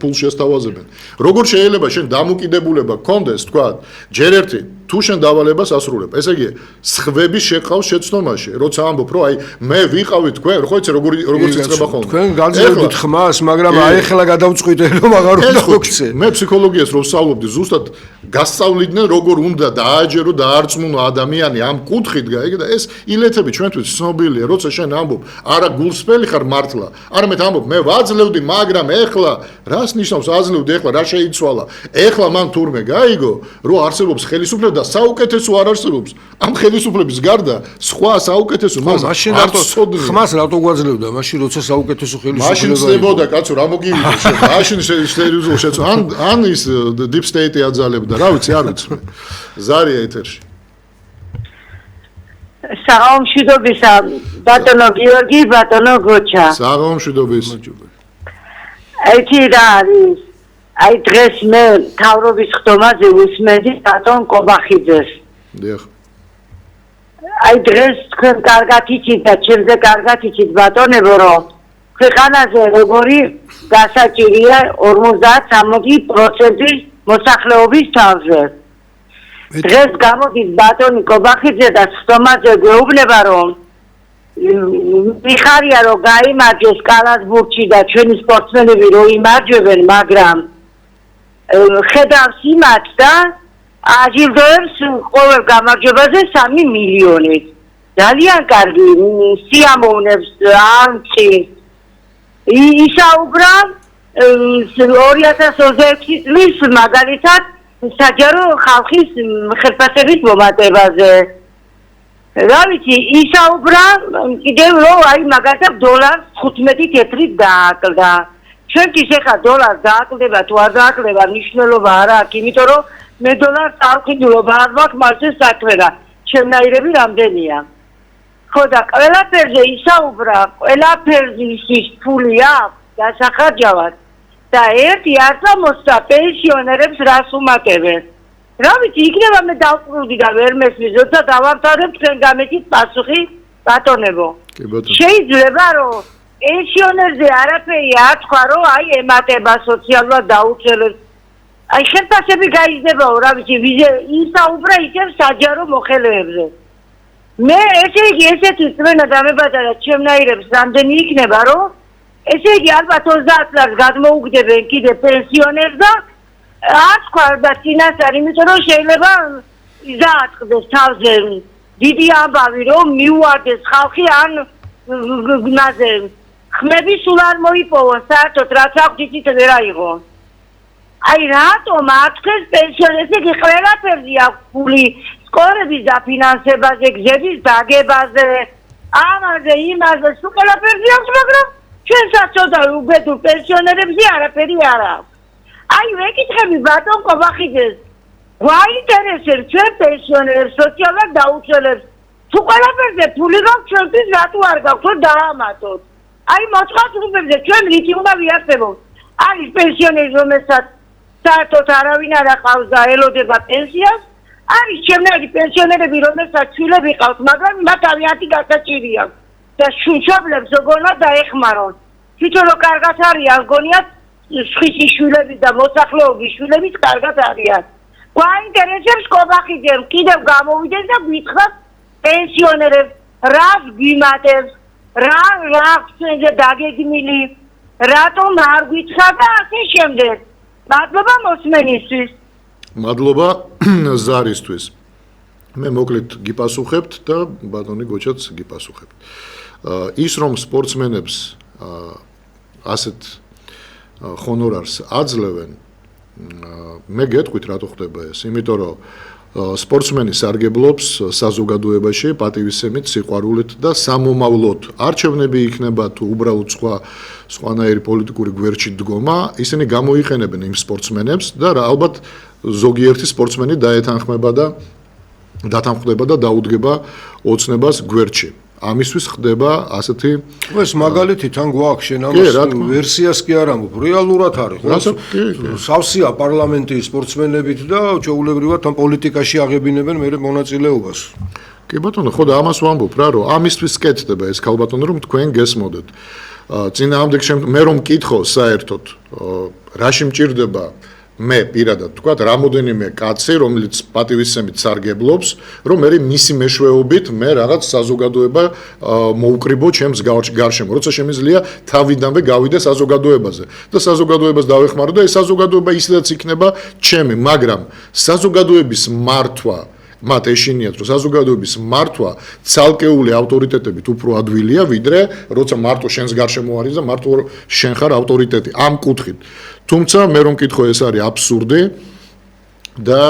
ფულს შესთავაზებენ. როგორ შეიძლება შენ დამოკიდებულება გქონდეს, თქვა, ჯერ ერთი თუ შენ დავალებას ასრულებ. ესე იგი, სხვები შეყავს შეცდომაში, როცა ამბობ, რომ აი მე ვიყავი თქვენ, ხო იცი როგორ იწება ხოლმე. თქვენ გაძლევთ ხმას, მაგრამ აი ახლა გადავწყვიტე რომ აღარ უნდა გქცე. მე ფსიქოლოგიას რო ვსწავლობდი, ზუსტად გასწავლიდნენ როგორ უნდა დააჯერო, დაარწმუნო ადამიანი ამ კუთხით გაიგე და ეს ილეთები ჩვენთვის ცნობილია, როცა შენ ამბობ, არა გულსფელი ხარ მართლა, არამედ ამბობ, მე ვაძლევდი, მაგრამ ეხლა რას ნიშნავს აძლევდი, ეხლა რა შეიცვალა? ეხლა მან თურმე გაიგო, რომ არსებობს ხელისუფლება და საუკეთესო არ არსებობს. ამ ხელისუფლების გარდა სხვა საუკეთესო მას არ ცოდნი. ხმას რატო გვაძლევდა მაშინ როცა საუკეთესო ხელისუფლება მაშინ ცდებოდა კაცო რა მოგივიდეს შენ მაშინ სერიოზულად შეწ ან ის deep state-ი აძალებდა რა ვიცი არ ვიცი ზარია ეთერში საღამოშიდობისა ბატონო გიორგი ბატონო გოჩა საღამოშიდობის ერთი რა არის აი დღეს მე თავრობის ხდომაზე ვისმენდი ბატონ კობახიძეს დიახ აი დღეს თქვენ კარგად იცით და ჩემზე კარგად იცით ბატონებო რომ ქვეყანაზე როგორი გასაჭირია 50-60% მოსახლეობის თავზე დღეს გამოდის ბატონი კობახიძე და ხდომაზე გვეუბნება რომ მიხარია რომ გაიმარჯვეს კალათბურთში და ჩვენი სპორტსმენები რომ იმარჯვებენ მაგრამ ხედავს იმათ და აჯილდოებს ყოველ გამარჯვებაზე 3 მილიონი. ძალიან კარგი სიამოვნებს ამცი. ისაუბრა 2026 წლის მაგალითად საჯარო ხალხის ხელფასების მომატებაზე. რა ვიცი, ისაუბრა კიდევ რომ აი მაგალითად დოლარს 15 თეთრით დააკლდა. ჩვენთვის ეხა დოლარს დააკლდება თუ არ დააკლდება მნიშვნელობა არ აქვს, იმიტომ რომ მე დოლარს არ ვყიდულობ, არ მაქვს მარჯვე საქმე და ჩემნაირები რამდენია. ხო და ყველაფერზე ისაუბრა, ყველაფერზე ის ფული აქვს დასახარჯავად და ერთი არცა მოსწა პენსიონერებს რას უმატებენ. რა ვიცი, იქნება მე დავყრუდი და ვერ მესმის, როცა დავამთავრებ თქვენ გამეთით პასუხი ბატონებო. შეიძლება რომ პენსიონერზე არაფერი არ თქვა რომ აი ემატება სოციალურად დაუცველებს. აი ხელფასები გაიზრდებაო, რა ვიცი, ვიზე ისაუბრა ისევ საჯარო მოხელეებზე. მე ესე იგი ესეთი წვენა დამებადა ჩემნაირებს რამდენი იქნება რომ ესე იგი ალბათ 30 წელს გადმოუგდებენ კიდე პენსიონერს და არ თქვა და წინასწარ, იმიტომ რომ შეიძლება იზააწყდეს თავზე დიდი ამბავი რომ მიუვარდეს ხალხი ან გნაზე ხმები სულ არ მოიპოვონ საერთოდ რაც აქვს იცით ვერ აიღო. აი რატომ ათქეს პენსიონერს იგი ყველაფერზე აქვს ფული სკოლების დაფინანსებაზე, გზების დაგებაზე, ამაზე, იმაზე, სულ ყველაფერზე აქვს, მაგრამ ჩვენ საწოდავ უბედურ პენსიონერებზე არაფერი არ აქვს. აი ვეკითხები ბატონ კობახიძეს, გვაინტერესებს ჩვენ პენსიონერებს, სოციალურად დაუცველებს, თუ ყველაფერზე ფული გაქვს ჩვენთვის რატო არ გაქვს, რომ დაამატოთ. აი მოწყობილობებზე ჩვენ რითი უნდა ვიარსებოთ. არის პენსიონერი რომელსაც საერთოდ არავინ არ აყავს და ელოდება პენსიას. არის შემდეგი პენსიონერები რომელსაც შვილები ყავს, მაგრამ მათ თავიანთი გასაჭირი აქვს და შვილებს როგორ უნდა დაეხმარონ. თვითონ რომ კარგად არიან, გონიათ სხვისი შვილები და მოსახლეობის შვილებიც კარგად არიან. გვაინტერესებს კობახიძემ კიდევ გამოვიდეს და გითხრათ პენსიონერებს რას გვიმატებს, რა ჩვენზე დაგეგმილი, რატომ არ გითხრა და ასე შემდეგ. მადლობა მოსმენისთვის. მადლობა ზარისთვის. მე მოკლედ გიპასუხებთ და ბატონი გოჩაც გიპასუხებთ. ის რომ სპორტსმენებს ასეთ ჰონორარს აძლევენ, მე გეტყვით რატო ხდება ეს, იმიტომ რომ სპორტსმენი სარგებლობს საზოგადოებაში პატივისცემით, სიყვარულით და სამომავლოდ. არჩევნები იქნება თუ უბრალოდ სხვანაირი პოლიტიკური გვერდში დგომა, ისინი გამოიყენებენ იმ სპორტსმენებს და ალბათ ზოგიერთი სპორტსმენი დათანხმდება და დაუდგება ოცნებას გვერდში. ამისთვის ხდება ასეთი ეს მაგალითი თან გვაქვს შენ ამას ვერსიას კი არ ამბობ რეალურად არის ხო სავსეა პარლამენტი სპორტსმენებით და ჩვეულებრივად თან პოლიტიკაში აღებინებენ მე მონაწილეობას კი ბატონო ხო და ამას ვამბობ რა რომ ამისთვის კეთდება ეს ქალბატონო რომ თქვენ გესმოდეთ წინააღმდეგ მე რომ მკითხო საერთოდ რაში მჭირდება მე პირადად თქვა რამოდენიმე კაცი რომელიც პატივისცემით სარგებლობს რომ მე მისი მეშვეობით მე რაღაც საზოგადოება მოუკრიბო ჩემს გარშემო როცა შემიძლია თავიდანვე გავიდე საზოგადოებაზე და საზოგადოებას დავეხმარო და ეს საზოგადოება ისედაც იქნება ჩემი მაგრამ საზოგადოების მართვა მათ ეშინიათ რომ საზოგადოების მართვა ცალკეული ავტორიტეტებით უფრო ადვილია ვიდრე როცა მარტო შენს გარშემო არის და მარტო შენ ხარ ავტორიტეტი ამ კუთხით თუმცა მე რომ მკითხო ეს არის აბსურდი და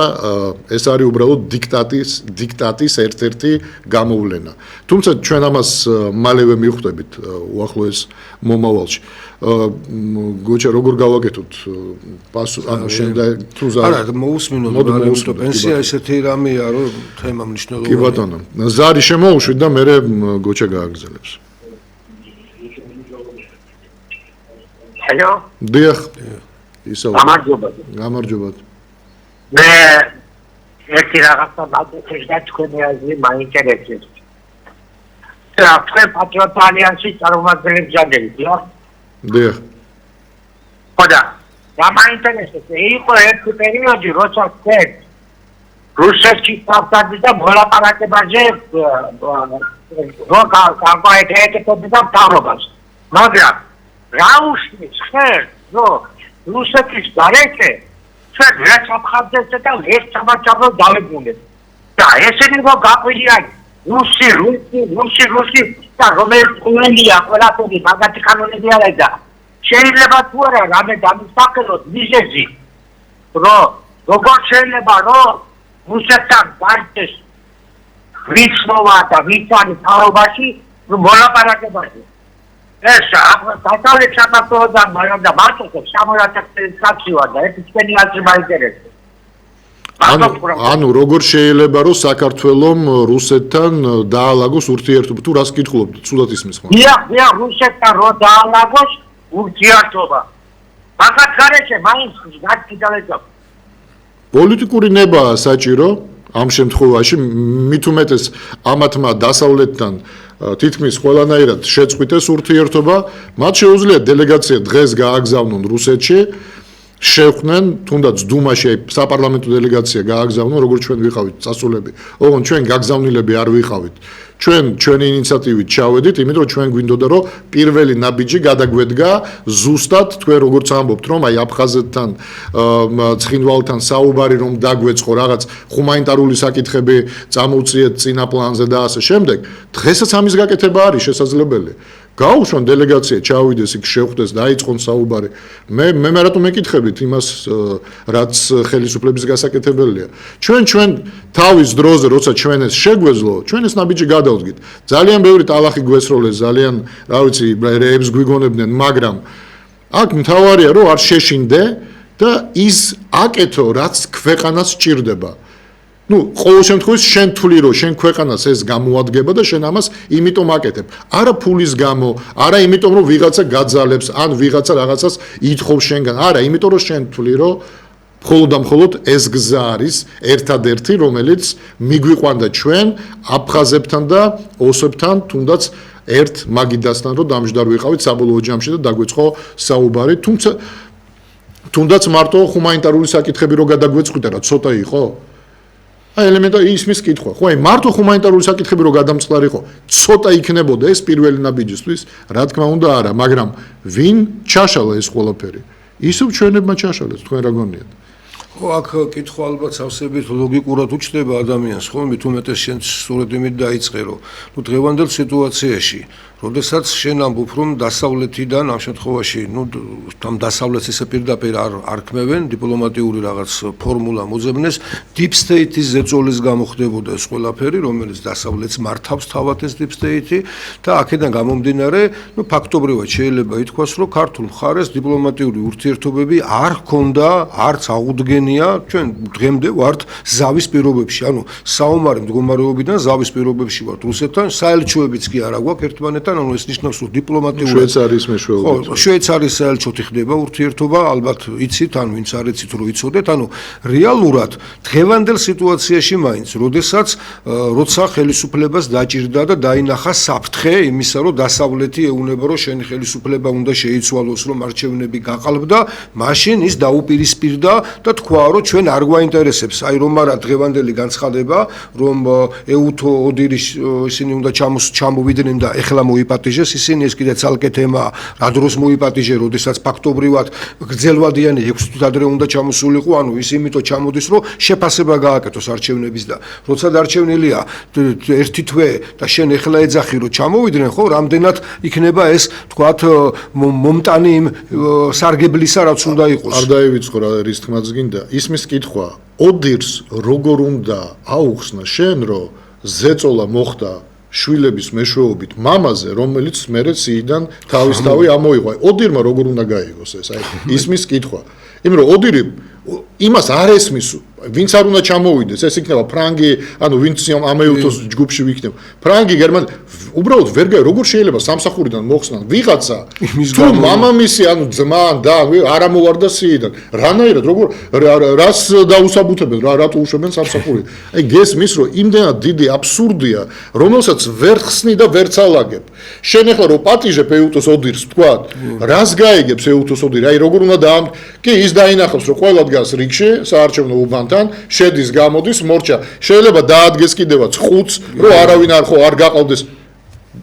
ეს არის უბრალოდ დიქტატის ერთ-ერთი გამოვლენა თუმცა ჩვენ ამას მალევე მივხვდებით უახლოეს მომავალში გოჩა როგორ გავაკეთოთ ანუ შენ და თუ არა მოусმინოთ პენსია ესეთი რამეა რომ თემა მნიშვნელოვანია კი ბატონო ზარი შემოუშვით და მე გოჩა გააგრძელებს ჰალო დიახ ისევ გამარჯობა მე ერთი რაღაცა მაგოხეს და თქვენი აზრი მაინტერესებს და თქვენ პატრიოტ ალიანსის წარმომადგენლებს ჯაგებით ხო დიახ ხოდა რა მაინტერესებს იყო ერთი პერიოდი როცა თქვენ რუსეთში თავდადი და მოლაპარაკებაზე რო გავაკეთებდი და თავრობას მაგრამ რა უშლის ხერ რომ რუსეთის გარეთე ჩვენ რაც აფხაზეთსა და ერთ სამაჩაბლო დავებუნეთ და ესენი რომ გაყვიდიან რუსი და რომელიც ყოლია ყველაფერი მაგათი კანონები არის და შეიძლება თუ არა რამე დამისახელოთ მიზეზი რომ როგორ შეიძლება რომ რუსეთთან გარდეს ვიცნობა და ვიცანი თავობაში მოლაპარაკებაზე ეს დასავლეთ საქართველოსთან მაგრამ და მარტო სამორატაკციო და ეს თქვენი აზრი მაინტერესებს ანუ როგორ შეიძლება რომ საქართველოს რუსეთთან დაალაგოს ურთიერთობა თუ რას კითხულობთ ცუდად ისმის ხოლმე დიახ რუსეთთან რო დაალაგოს ურთიერთობა მაგათ გარეშე მაინც გაკითხავთ პოლიტიკური ნებაა საჭირო ამ შემთხვევაში მით უმეტეს ამათმა დასავლეთთან თითქმის ყველანაირად შეწყვიტეს ურთიერთობა მათ შეუძლია დელეგაცია დღეს გააგზავნონ რუსეთში შევხდნენ თუნდაც დუმაში საპარლამენტო დელეგაცია გააგზავნონ როგორც ჩვენ ვიყავით წასულები ოღონ ჩვენ გაგზავნილები არ ვიყავით ჩვენი ინიციატივით ჩავედით იმიტომ რომ ჩვენ გვინდოდა რომ პირველი ნაბიჯი გადაგვედგა ზუსტად თქვენ როგორც ამბობთ რომ აი აფხაზეთთან ცხინვალთან საუბარი რომ დაგვეწყო რაღაც ჰუმანიტარული საკითხები წამოვწიეთ წინა პლანზე და ასე შემდეგ დღესაც ამის გაკეთება არის შესაძლებელი გაუშვან დელეგაცია ჩავიდეს იქ შევხვდეს დაიწყონ საუბარი მე რატომ მეკითხებით იმას რაც ხელისუფლების გასაკეთებელია ჩვენ თავის დროზე როცა ჩვენ ეს შეგვეძლო ჩვენ ეს ნაბიჯი გადავდგით ძალიან ბევრი ტალახი გვესროლეს ძალიან რა ვიცი რეებს გვიგონებდნენ მაგრამ აქ მთავარია რომ არ შეშინდე და ის აკეთო რაც ქვეყანას სჭირდება ну, ყოველ შემთხვევაში შენ თვლი რომ შენ ქვეყანას ეს გამოადგება და შენ ამას იმიტომ აკეთებ. არა ფულის გამო, არა იმიტომ რომ ვიღაცა გაძალებს, ან ვიღაცა რაღაცას ითხოვს შენგან. არა, იმიტომ რომ შენ თვლი რომ მხოლოდ და მხოლოდ ეს გზა არის ერთადერთი, რომელიც მიგვიყვანდა ჩვენ აფხაზებთან და ოსებთან, თუნდაც ერთ მაგიდასთან რომ დამჯდარ ვიყავით საბოლოო ჯამში და დაგვეწყო საუბარი, თუნდაც მარტო ჰუმანიტარული საკითხები რო გადაგვეწყვიტა რა ცოტა იყო? აი ელემენტარი ისმის კითხვა. ხო, აი მარტო ჰუმანიტარული საკითხები რო გადამწყდარიყო, ცოტა იქნებოდა ეს პირველი ნაბიჯისთვის, რა თქმა უნდა არა, მაგრამ ვინ ჩაშალა ეს ყველაფერი? ისევ ჩვენებმა ჩაშალეს, თქვენ რა გონიათ? ხო, აქ კითხვა ალბათ სავსებით ლოგიკურად უჩნდება ადამიანს, ხო, მით უმეტეს შენ სწორედ იმით დაიწყე, რომ დღევანდელ სიტუაციაში, როდესაც შენ ამბობ, რომ დასავლეთიდან ამ შემთხვევაში, ამ დასავლეთს ესე პირდაპირ არ ქმევენ, დიპლომატიური რაღაც ფორმულა მოძებნეს, deep state-ის ზეწოლის გამო ხდებოდა ეს ყველაფერი, რომელიც დასავლეთს მართავს თავად ეს deep state-ი და აქედან გამომდინარე, ფაქტობრივად შეიძლება ითქვას, რომ ქართულ მხარეს დიპლომატიური ურთიერთობები არ ჰქონდა, არც აღუდგენია, ჩვენ დღემდე ვართ ზავის პირობებში, ანუ საომარი მდგომარეობიდან ზავის პირობებში ვართ რუსეთთან, საელჩოებიც კი არა გვაქვს ერთმანეთთან, ანუ ეს ნიშნავს, რომ დიპლომატიური შვეიცარიის მეშვეობით. შვეიცარიის საელჩოთი ხდება ურთიერთობა, ალბათ იცით, ან ვინც არ იცით, რომ იცოდეთ, ანუ რეალურად დღევანდელ სიტუაციაში მაინც, როცა ხელისუფლებას დაჭირდა და დაინახა საფრთხე იმისა, რომ დასავლეთი ეუნება, რომ შენი ხელისუფლება უნდა შეიცვალოს, რომ არჩევნები გაყალბდა, მაშინ ის დაუპირისპირდა და თქვა, რომ ჩვენ არ გვაინტერესებს, აი რომ არა დღევანდელი განცხადება, რომ ეუთო ოდირის ისინი უნდა ჩამოვიდნენ და ეხლა მოიპატიჟეს, ისინი ეს კიდე ცალკე თემაა, რა დროს მოიპატიჟე, როდესაც ფაქტობრივად გრძელვადიანი 6 თვით ადრე უნდა ჩამოსულიყო, ანუ ის იმიტომ ჩამოდის, რომ შეფასება გააკეთოს არჩევნების და როცა დარჩენილია 1 თვე და შენ ეხლა ეძახი, რომ ჩამოვიდნენ, ხო, რამდენად იქნება ეს, თქვათ, მომტანი იმ სარგებლისა, რაც უნდა იყოს. არ დაივიწყო რა რის თქმაც გინდა, ისმის კითხვა, ოდირს როგორ უნდა აუხსნა შენ, რომ ზეწოლა მოხდა შვილების მეშვეობით მამაზე, რომელიც მერე სიიდან თავისთავი ამოიღო. ოდირმა როგორ უნდა გაიგოს ეს? აი, ისმის კითხვა. იმიტომ რომ ოდირი იმას არ ესმის, ვინც არ უნდა ჩამოვიდეს, ეს იქნება ფრანგი, ანუ ვინც ამ ეუთოს ჯგუფში ვიქნება. ფრანგი, გერმანი, უბრალოდ ვერ გაიგო, როგორ შეიძლება სამსახურიდან მოხსნან ვიღაცა, თუ მამამისი, ანუ ძმა და არ ამოვარდა სიიდან. რანაირად, როგორ რას დაუსაბუთებენ, რატო უშვებენ სამსახურიდან. აი, გესმის, რომ იმდენად დიდი აბსურდია, რომელსაც ვერ ხსნი და ვერ ცალაგებ. შენ ახლა რო პატიჟებ ეუთოს ოდირს, თქვა, რას გაიგებს ეუთოს ოდირი? აი, როგორ უნდა კი ის დაინახავს, რომ ყველა დგას რიგში, საარჩევნო უბანთან, შედის, გამოდის, მორჩა. შეიძლება დაადგეს კიდევაც 5-ს, რომ არავინ არ გაყავდეს.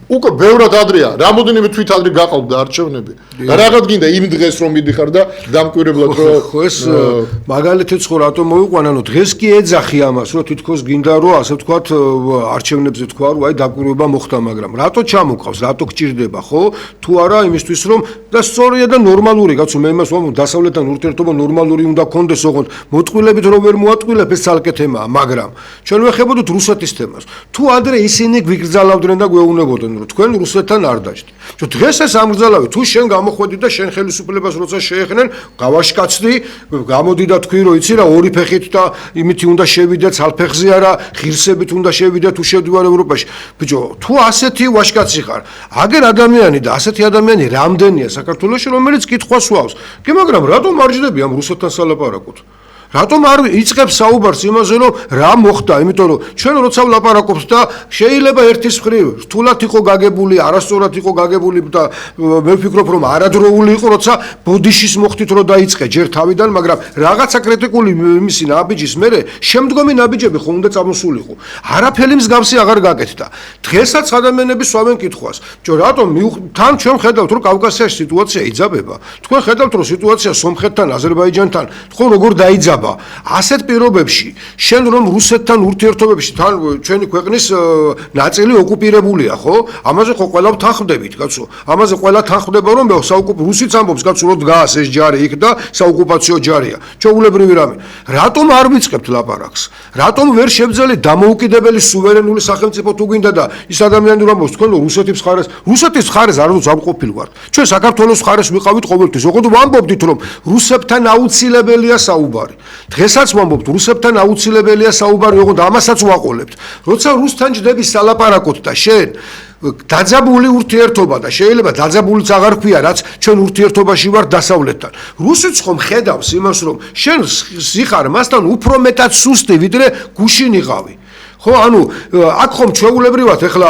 უკვე ბევრად ადრეა, რამოდენიმე თვით ადრე გაყავდა არჩევნები. რაღაც გინდა იმ დღეს რომ მიდიხარ და დამკვირვებლად რომ ხო ეს მაგალითიც ხო რატომ მოიყვანა, ანუ დღეს კი ეძახი ამას, რომ თითქოს გინდა რომ ასე ვთქვათ არჩევნებზე თქვა, რომ აი დაკვირვება მოხდა, მაგრამ რატო ჩამოყავს, რატო გჭირდება, ხო? თუ არა იმისთვის რომ და სწორია და ნორმალური, კაცო, მე იმას ვამბობ, დასავლეთთან ურთიერთობა ნორმალური უნდა კონდეს, ოღონდ მოტყვილებით რომ ვერ მოატყვილებ, ეს ცალკე თემაა, მაგრამ ჩვენ ვეხებოდით რუსეთის თემას. თუ ადრე ისინი გვიგრძალავდნენ და გვეუბნებოდნენ, რომ თქვენ რუსეთთან არ დაჭდით. დღეს ეს ამგზალავი, თუ შენ გამოხვედი და შენ ხელისუფლებას როცა შეეხნენ, გავაშკაცდი, გამოდი და თქვი, რომ იცი რა, ორი ფეხით და იმითი უნდა შევიდე, ცალფეხზე არა, ღირსებით უნდა შევიდე, თუ შევდივარ ევროპაში. ბიჭო, თუ ასეთი ვაშკაცი ხარ, აგერ ადამიანი და ასეთი ადამიანი რამდენია საქართველოში, რომელიც კითხვას უავს. კი, მაგრამ რატომ არ ჯდები ამ რუსეთთან სალაპარაკოთ? რატომ არ იწყებს საუბარს იმაზე, რომ რა მოხდა, იმიტომ რომ ჩვენ როცა ვლაპარაკობთ და შეიძლება ერთის მხრივ რთულად იყო გაგებული, არასწორად იყო გაგებული და მე ვფიქრობ, რომ არადროული იყო, როცა ბოდიშის მოხდით, რომ დაიწყე ჯერ თავიდან, მაგრამ რაღაცა კრიტიკული იმისი ნაბიჯის მერე შემდგომი ნაბიჯები ხო უნდა წამოსულიყო. არაფერი მსგავსი აღარ გაკეთდა. დღესაც ადამიანები სვამენ კითხვას. რატომ თან ჩვენ ხედავთ, რომ კავკასიაში სიტუაცია იძაბება. თქვენ ხედავთ, რომ სიტუაცია სომხეთთან, აზერბაიჯანთან ხო როგორ დაიძაბა. ასეთ პირობებში შენ რომ რუსეთთან ურთიერთობებში თან ჩვენი ქვეყნის ნაწილი ოკუპირებულია, ხო? ამაზე ხო ყველა თანხმდებით, კაცო. ამაზე ყველა თანხმდება, რომ რუსიც ამბობს, კაცო, რომ დგას ეს ჯარი იქ და საოკუპაციო ჯარია. ჩვეულებრივი რამე. რატომ არ ვიწყებთ ლაპარაკს? რატომ ვერ შევძელით დამოუკიდებელი სუვერენული სახელმწიფო თუ გვინდა და ის ადამიანი რომ ამბობს, თქვენ რუსეთის მხარეს არ ყოფილვართ. ჩვენ საქართველოს მხარეს ვიყავით ყოველთვის. ოღონდ ვამბობდით, რომ რუსებთან აუცილებელია საუბარი. დღესაც ვამბობთ, რუსებთან აუცილებელია საუბარი, ოღონდ ამასაც ვაყოლებთ. როცა რუსთან ჯდები სალაპარაკოთ და შენ დაძაბული ურთიერთობა და შეიძლება დაძაბულიც აღარ ქვია, რაც ჩვენ ურთიერთობაში ვარ დასავლეთთან. რუსიც ხომ ხედავს იმას, რომ შენ სიხარ მასთან უფრო მეტად სუსტი, ვიდრე გუშინ იყავი. ხო, ანუ აქ ხომ ჩვეულებრივად ეხლა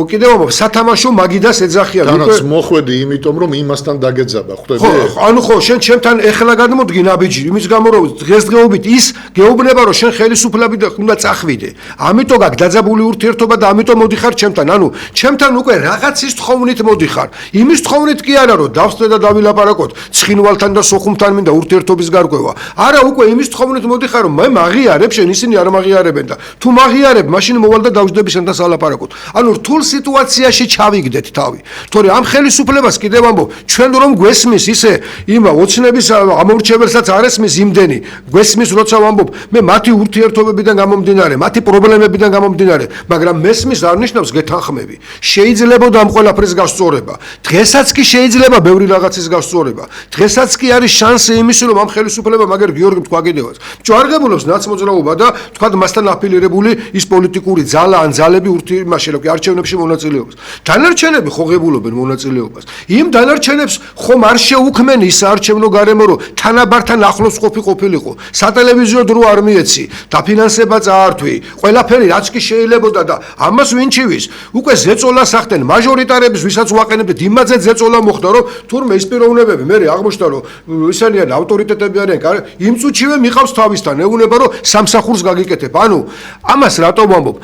კიდევ ამბობ სათამაშო მაგიდას ეძახიან. თანაც მოხვედი იმიტომ რომ იმასთან დაგეძაბა, ხვდები? ხო, ანუ ხო, შენ ჩემთან ეხლა გადმოდგი ნაბიჯი, იმის გამო რომ დღესდღეობით ის გეუბნება რომ შენ ხელისუფლებიდან უნდა წახვიდე. ამიტომ აქ დაძაბული ურთიერთობა და ამიტომ მოდიხარ ჩემთან. ანუ ჩემთან უკვე რაღაცის თხოვნით მოდიხარ. იმის თხოვნით კი არა რომ დავსწრე და დავილაპარაკოთ ცხინვალთან და სოხუმთან მინდა ურთიერთობის გარკვევა. არა, უკვე იმის თხოვნით მოდიხარ რომ მე მაღიარებ, შენ ისინი არ მაღიარებენ და თუ მაღიარებ ვეღიარებ, მაშინ მოვალ და დავждებისგან და სალაპარაკოთ. ანუ რთულ სიტუაციაში ჩავიგდეთ თავი. თორე ამ ხელისუფლებას კიდევ ამბობ, ჩვენ რომ გვესმის ისე იმ ოცნების ამორჩეველსაც არ ესმის იმდენი, გვესმის როცა ვამბობ, მე მათი ურთიერთობებიდან გამომდინარე, მათი პრობლემებიდან გამომდინარე, მაგრამ მესმის არ ნიშნავს გეთანხმები. შეიძლება ამ ყველაფრის გასწორება. დღესაც კი შეიძლება ბევრი რაღაცის გასწორება. დღესაც კი არის შანსი იმის, რომ ამ ხელისუფლება მაგერ გიორგი თქვა კიდევაც. ჯვარგებულობს ნაცმოძრაობა და თქვა მასთან აფილირებული ის პოლიტიკური ძალა ან ძალები იმაში რომ არჩევნებში მონაწილეობას. დანარჩენები ხო ღებულობენ მონაწილეობას. იმ დანარჩენებს ხომ არ შეუქმენ ის საარჩევნო გარემო, რომ თანაბართან ახლოს ყოფილიყო. სატელევიზიო დრო არ მიეცი, დაფინანსება წაართვი, ყველაფერი რაც კი შეიძლებოდა და ამას ვინ ჩივის? უკვე ზეწოლას ახდენ მაჟორიტარების, ვისაც ვაყენებდით, იმაზე ზეწოლა მოხდა, რომ თურმე ის პიროვნებები მე აღმოჩნდა, რომ ისინი ან ავტორიტეტები არიან, იმ წუთშივე მიყავს თავისთან, ეუბნება, რომ სამსახურს გაგიკეთებ. ანუ ამას რატო ვამბობ?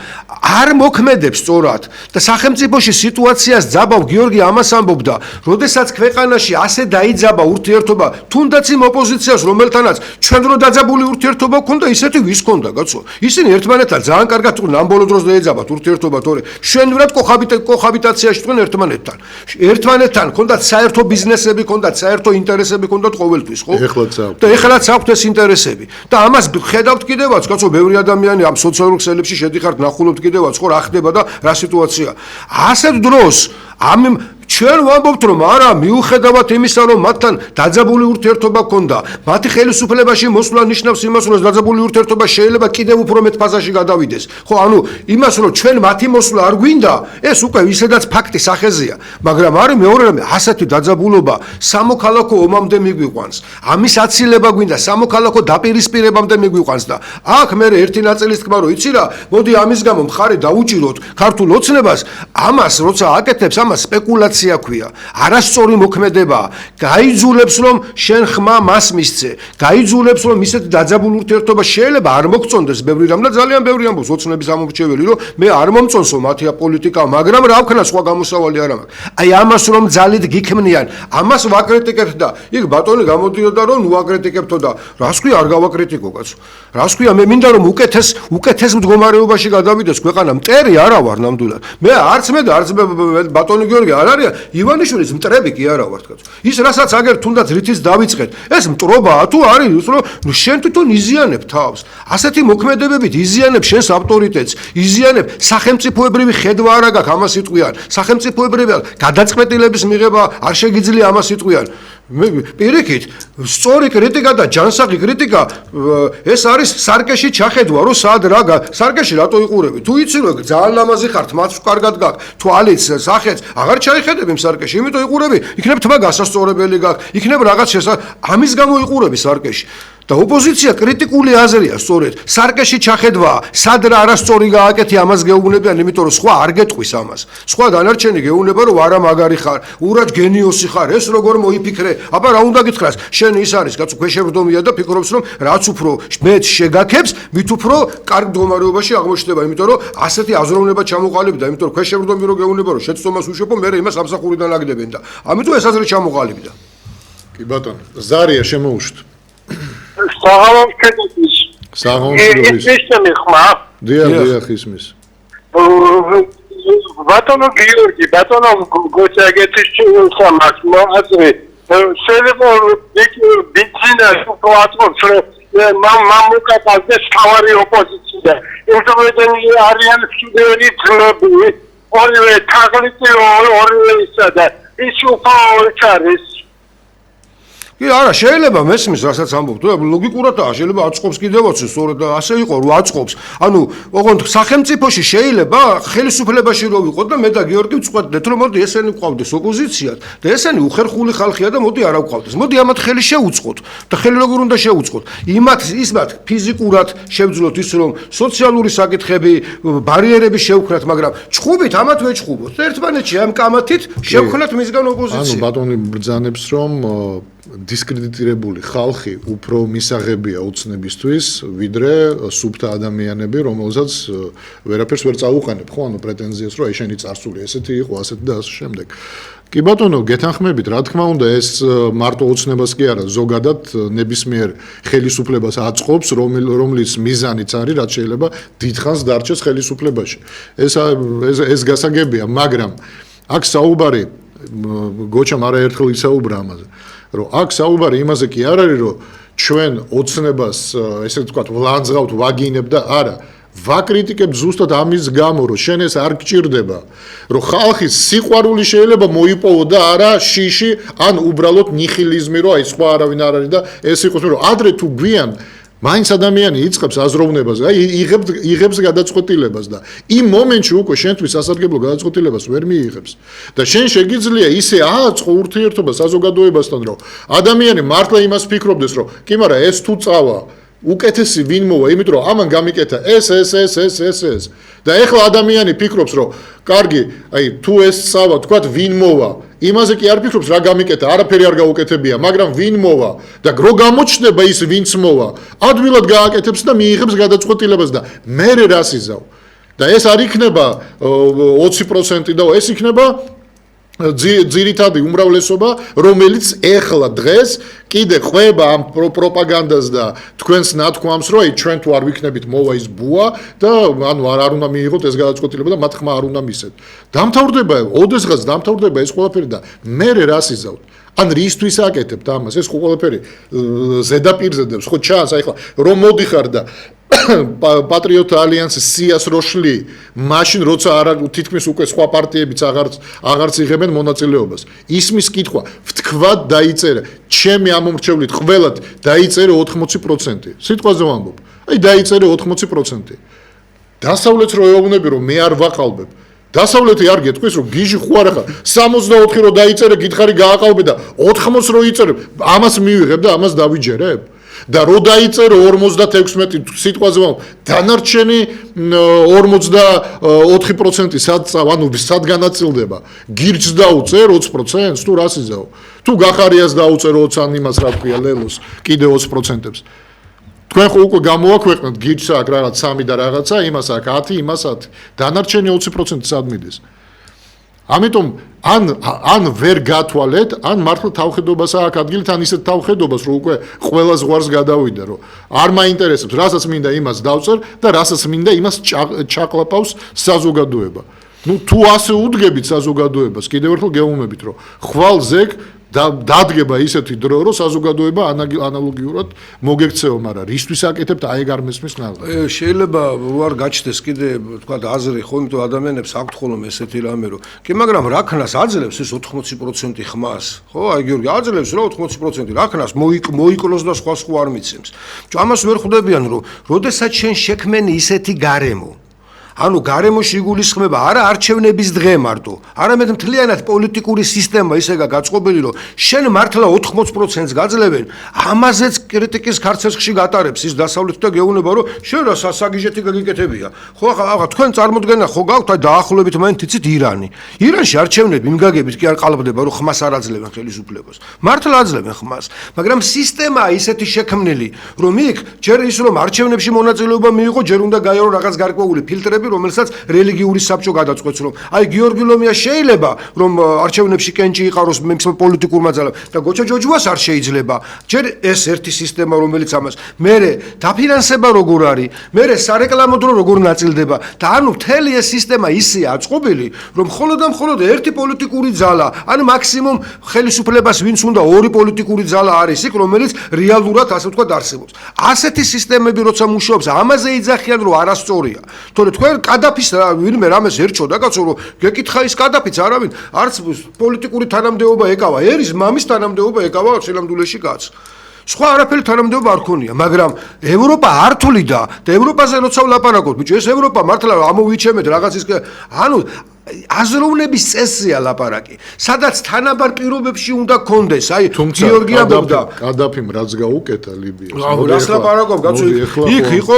არ მოქმედებს სწორად და სახელმწიფოში სიტუაციას ძაბავ გიორგი ამას ამბობდა, როდესაც ქვეყანაში ასე დაიძაბა ურთიერთობა, თუნდაც იმ ოპოზიციას, რომელთანაც ჩვენ რო დაძაბული ურთიერთობა გქონდა, ისეთი ვის გქონდა, კაცო? ისინი ერთმანეთთან ძალიან კარგად თქონდა, ამ ბოლო დროს დაეძაბათ ურთიერთობა, თორე შვენურად კოჰაბიტაციაში თქვენ ერთმანეთთან. ერთმანეთთან გქონდათ საერთო ბიზნესები, გქონდათ საერთო ინტერესები, გქონდათ ყოველთვის, ხო? და ეხლაც აქვთ ეს ინტერესები. და ამას ხედავთ კიდევაც, კაცო, ბევრი ადამიანი ამ სოციალურ ქსელებში შედიხართ, ნახულობთ კიდევაც, ხო, რა ხდება და რა სიტუაცია. ასეთ დროს ჩვენ ვამბობთ, რომ არა, მიუხედავად იმისა, რომ მათთან დაძაბული ურთიერთობა გქონდა, მათი ხელისუფლებაში მოსვლა ნიშნავს იმას, რომ დაძაბული ურთიერთობა შეიძლება კიდევ უფრო მეტ ფაზაში გადავიდეს. ხო, ანუ იმას, რომ ჩვენ მათი მოსვლა არ გვინდა, ეს უკვე ისედაც ფაქტი სახეზეა, მაგრამ არის მეორე რამე, ასეთი დაძაბულობა სამოქალაქო ომამდე მიგვიყვანს. ამის აცილება გვინდა, სამოქალაქო დაპირისპირებამდე მიგვიყვანს და აქ მე ერთი ნაწილის თქმა, რომ იცი რა, მოდი ამის გამო მხარი დაუჭიროთ ქართულ ოცნებას, ამას როცა აკეთებს, ამას სპეკულაცია ქვია, არასწორი მოქმედება, გაიძულებს რომ შენ ხმა მას მისცე, გაიძულებს რომ ისეთ დაძაბულ ურთიერთობა შეიძლება არ მოგწონდეს ბევრი რამ და ძალიან ბევრი ამბობს ოცნების ამორჩეველი, რომ მე არ მომწონსო მათია პოლიტიკა, მაგრამ რა ვქნა სხვა გამოსავალი არ მაქვს. აი ამას რომ ძალით გიქმნიან, ამას ვაკრიტიკებთ და იქ ბატონი გამოდიოდა რომ ვაკრიტიკებთო და რას ქვია არ გავაკრიტიკო კაცო. რას ქვია მე მინდა რომ უკეთეს მდგომარეობაში გადავიდეს ქვეყანა, მტერი არა ვარ ნამდვილად. მე არც მე და არც ბატონი გიორგი არ არის ივანიშვილის მტრები კი არა ვართ კაცო. ის რასაც აგერ თუნდაც რითიც დავიწყეთ, ეს მტრობაა თუ არის, რომ შენ თვითონ იზიანებ თავს. ასეთი მოქმედებებით იზიანებ შენს ავტორიტეტს, იზიანებ სახელმწიფოებრივი ხედვა არა გაქვს ამას იტყვიან. სახელმწიფოებრივი გადაწყვეტილების მიღება არ შეგიძლია ამას იტყვიან. პირიქით, სწორი კრიტიკა და ჯანსაღი კრიტიკა ეს არის სარკეში ჩახედვა, რომ სად რა სარკეში რატო იყურები? თუ იცი რომ ძალიან ლამაზი ხართ, მათს კარგად გაქვს, თვალიც, სახეც, აღარ ჩაიხედები იმ სარკეში, იმიტომ იყურები, იქნებ თმა გასასწორებელი გაქვს, იქნებ რაღაც ამის გამო იყურები სარკეში. და ოპოზიცია კრიტიკული აზრია, სწორედ, სარკეში ჩახედვა, სად რა არასწორი გააკეთე, ამას გეუბნებიან, იმიტომ რომ სხვა არ გეტყვის ამას. სხვა დანარჩენი გეუბნება, რომ არა მაგარი ხარ, ურაჯ გენიოსი ხარ, ეს როგორ მოიფიქრე, აბა რა უნდა გითხრას, შენ ის არის, კაცო, ქვეშევრდომია და ფიქრობს, რომ რაც უფრო მეც შეგაქებს, მით უფრო კარგ მდგომარეობაში აღმოჩნდება, იმიტომ რომ ასეთი აზროვნება ჩამოყალიბდა, იმიტომ რომ ქვეშევრდომი რო გეუბნება, რომ შეცდომას უშვებო, მე იმას სამსახურიდან აგდებენ და ამიტომ ეს აზრი ჩამოყალიბდა. კი ბატონო, ზარია შემოუშვთ. საღამოს კეთების. საღამოს ისმის ხმა. დიახ ისმის. ბატონო გიორგი, ბატონო გოჩაგეთის სამას მოაწვე. შეიძლება ბიძინა შუქოატოს მამუკატაზე თავარი ოპოზიცია. ესობედენი არიან სუდევრი ძმები, ორივე თაღლითი, ორივე ისა და ის უფრო არის. კი არა, შეიძლება მესმის, რასაც ამბობთ, ლოგიკურადაა, შეიძლება აწყობს კიდევაც, სწორედ ასე იყო, რომ აწყობს. ანუ, ოღონდ სახელმწიფოში შეიძლება ხელისუფლებაში რო ვიყოთ და მე და გიორგი ვწყვეტდეთ, რომ მოდი ესენი გვყავდეს ოპოზიციად და ესენი უხერხული ხალხია და მოდი არა გვყავდეს. მოდი ამათ ხელი შევუწყოთ და ხელი როგორ უნდა შევუწყოთ? იმათ ფიზიკურად შევძლოთ ის, რომ სოციალური საკითხები, ბარიერები შევქნათ, მაგრამ ჩხუბით ამათ ვეჩხუბოთ. ერთმანეთში ამ კამათით შევქნათ მისგან ოპოზიცია. ანუ ბატონი ბრძანებს, რომ დისკრედიტირებული ხალხი უფრო მისაღებია ოცნებისთვის, ვიდრე სუფთა ადამიანები, რომელსაც ვერაფერს ვერ წაუყენებ, ხო, ანუ პრეტენზიას, რომ აი შენი წარსული ესეთი იყო, ასეთი და ასე შემდეგ. კი ბატონო, გეთანხმებით, რა თქმა უნდა, ეს მარტო ოცნებას კი არა, ზოგადად ნებისმიერ ხელისუფლებას აწყობს, რომლის მიზანიც არის, რაც შეიძლება დიდხანს დარჩეს ხელისუფლებაში. ეს გასაგებია, მაგრამ აქ საუბარი გოჩამ არაერთხელ ისაუბრა ამაზე, რომ აქ საუბარი იმაზე კი არ არის, რომ ჩვენ ოცნებას, ესე ვთქვათ, ვლანძღავთ, ვაგინებ და არა. ვაკრიტიკებ ზუსტად ამის გამო, რომ შენ ეს არ გჭირდება, რომ ხალხის სიყვარული შეიძლება მოიპოვო და არა შიში, ან უბრალოდ ნიხილიზმი, რომ აი სხვა არავინ არ არის და ეს იყოს, რომ ადრე თუ გვიან მაინც ადამიანი იწყებს აზროვნებას, აი იღებს გადაწყვეტილებას და იმ მომენტში უკვე შენთვის სასარგებლო გადაწყვეტილებას ვერ მიიღებს. და შენ შეგიძლია ისე ააწყო ურთიერთობა საზოგადოებასთან, რომ ადამიანი მართლა იმას ფიქრობდეს, რომ კი, მაგრამ ეს თუ წავა უკეთესი ვინ მოვა, იმიტომ რომ ამან გამიკეთა ეს და ეხლა ადამიანი ფიქრობს, რომ კარგი, აი თუ ეს წავა, თქვათ ვინ მოვა, იმაზე კი არ ფიქრობს რა გამიკეთა, არაფერი არ გაუკეთებია, მაგრამ ვინ მოვა და რო გამოჩნდება ის ვინც მოვა, ადვილად გააკეთებს და მიიღებს გადაწყვეტილებას და მერე რას იზავ. და ეს არ იქნება 20% და ეს იქნება ძირითადი უმრავლესობა, რომელიც ეხლა დღეს კიდე ყვება ამ პროპაგანდას და თქვენს ნათქვამს, რომ აი ჩვენ თუ არ ვიქნებით მოვა ის ბუა და ანუ არ უნდა მიიღოთ ეს გადაწყვეტილება და მათ ხმა არ უნდა მისცეთ. დამთავრდება, ოდესღაც დამთავრდება ეს ყველაფერი და მე რას იზავთ? ან რისთვის აკეთებთ ამას? ეს ყველაფერი ზედაპირზე დებს, ხო ჩანს, აი ხა რომ მოდიხარ და პატრიოტთა ალიანსის სიას როშლი, მაშინ როცა არა თითქმის უკვე სხვა პარტიებიც აღარც იღებენ მონაწილეობას. ისმის კითხვა, ვთქვათ დაიწერა, ჩემი ამომრჩევლით ყველად დაიწერე 80%. სიტყვაზე ვამბობ. აი დაიწერე 80%. დასავლეთს რო ეუბნები, რომ მე არ ვაყალბებ. დასავლეთი არ გეტყვის, რომ გიჟი ხო არა ხარ, 64 რო დაიწერე, გითხარი გააყალბე და 80 რო იწერებ, ამას მივიღებ და ამას დავიჯერებ. და რო დაიწერო 56 სიტყვაზე ვამბობ, დანარჩენი 44% სად წავა, ანუ სად განაწილდება? გირჩს დაუწერ 20%-ს თუ რას იზაო? თუ გახარიას დაუწერ 20 ან იმას რა ქვია ლელოს, კიდე 20%-ებს. თქვენ ხო უკვე გამოაქვეყნეთ გირჩს აქ რაღაც 3 და რაღაცა, იმას აქ 10, იმას 10. დანარჩენი 20% სად მიდის? ამიტომ ან ვერ გათვალეთ, ან მართლა თავხედობას აქ ადგილით, ან ისეთ თავხედობას, რომ უკვე ყველა ზღვარს გადავიდა, რომ არ მაინტერესებს, რასაც მინდა იმას დავწერ და რასაც მინდა იმას ჩაკლაპავს საზოგადოება. ნუ თუ ასე უდგებით საზოგადოებას, კიდევ ერთხელ გეუბნებით, რომ ხვალ ზეგ დადგება ისეთი დრო, რომ საზოგადოება ანალოგიურად მოგექცევა, მაგრამ რისთვის აკეთებთ, აი ეგ არ მესმის ნალა. შეიძლება არ გაჩნდეს კიდე თქვა აზრი, ხო, იმიტომ ადამიანებს აქვთ ხოლმე ესეთი რამე, რომ კი, მაგრამ რა ქნას აძლევს ეს 80% ხმას? ხო, აი გიორგი, აძლევს რა 80%, რა ქნას მოიკლოს და სხვა არ მიცემს. ამას ვერ ხვდებიან, რომ როდესაც შენ შექმენი ისეთი გარემო, ანუ გარემოში იგულისხმება არა არჩევნების დღე მარტო, არამედ მთლიანად პოლიტიკური სისტემა ისეგა გაწყობილი, რომ შენ მართლა 80%-ს გაძლევენ, ამაზეც კრიტიკის ქარცეცხლში გატარებს ის დასავლეთი და გეუბნება, რომ შენ რა სასაგიჟეთი გაგიკეთებია. ხო, ახლა თქვენ წარმოდგენა ხო გაქვთ, აი დაახლოებით მაინც იცით ირანი. ირანში არჩევნები იმ გაგებით კი არ ყალბდება, რომ ხმას არ აძლევენ ხელისუფლებას. მართლა აძლევენ ხმას, მაგრამ სისტემაა ისეთი შექმნილი, რომ იქ ჯერ ის რომ არჩევნებში მონაწილეობა მიიღო, ჯერ უნდა გაიარო რაღაც გარკვეული ფილტრები, რომელსაც რელიგიური საბჭო გადაწყვეტს, რომ აი გიორგი ლომია შეიძლება რომ არჩევნებში კენჭი იყაროს პოლიტიკურმა ძალამ და გოჩა ჯოჯუას არ შეიძლება. ჯერ ეს ერთი სისტემა, რომელიც ამას მერე დაფინანსება როგორ არის, მერე სარეკლამო დრო როგორ ნაწილდება და ანუ მთელი ეს სისტემა ისე აწყობილი, რომ მხოლოდ და მხოლოდ ერთი პოლიტიკური ძალა, ანუ მაქსიმუმ ხელისუფლებას ვინც უნდა ორი პოლიტიკური ძალა არის იქ, რომელიც რეალურად ასე ვთქვათ არსებობს. ასეთი სისტემები როცა მუშაობს, ამაზე იძახიან რომ არასწორია. თორე თქვენ კადაფის ვინმე რამეს ერჩოდა კაცო, რომ გეკითხა ის კადაფიც არავინ არც პოლიტიკური თანამდებობა ეკავა, ერის მამის თანამდებობა ეკავა შელამდულეში კაც. სხვა არაფერი თანამდებობა არ ქონია, მაგრამ ევროპა არ თვლიდა და ევროპაზე როცა ვლაპარაკობთ, ბიჭო, ეს ევროპა მართლა ამოვიჩემეთ რაღაც ის, ანუ აზროვნების წესია ლაპარაკი, სადაც თანაბარ პირობებში უნდა კონდეს. აი გიორგი ამბობდა, კადაფიმ რაც გაუკეთა ლიბიას. რას ლაპარაკობ, კაცო, იქ იყო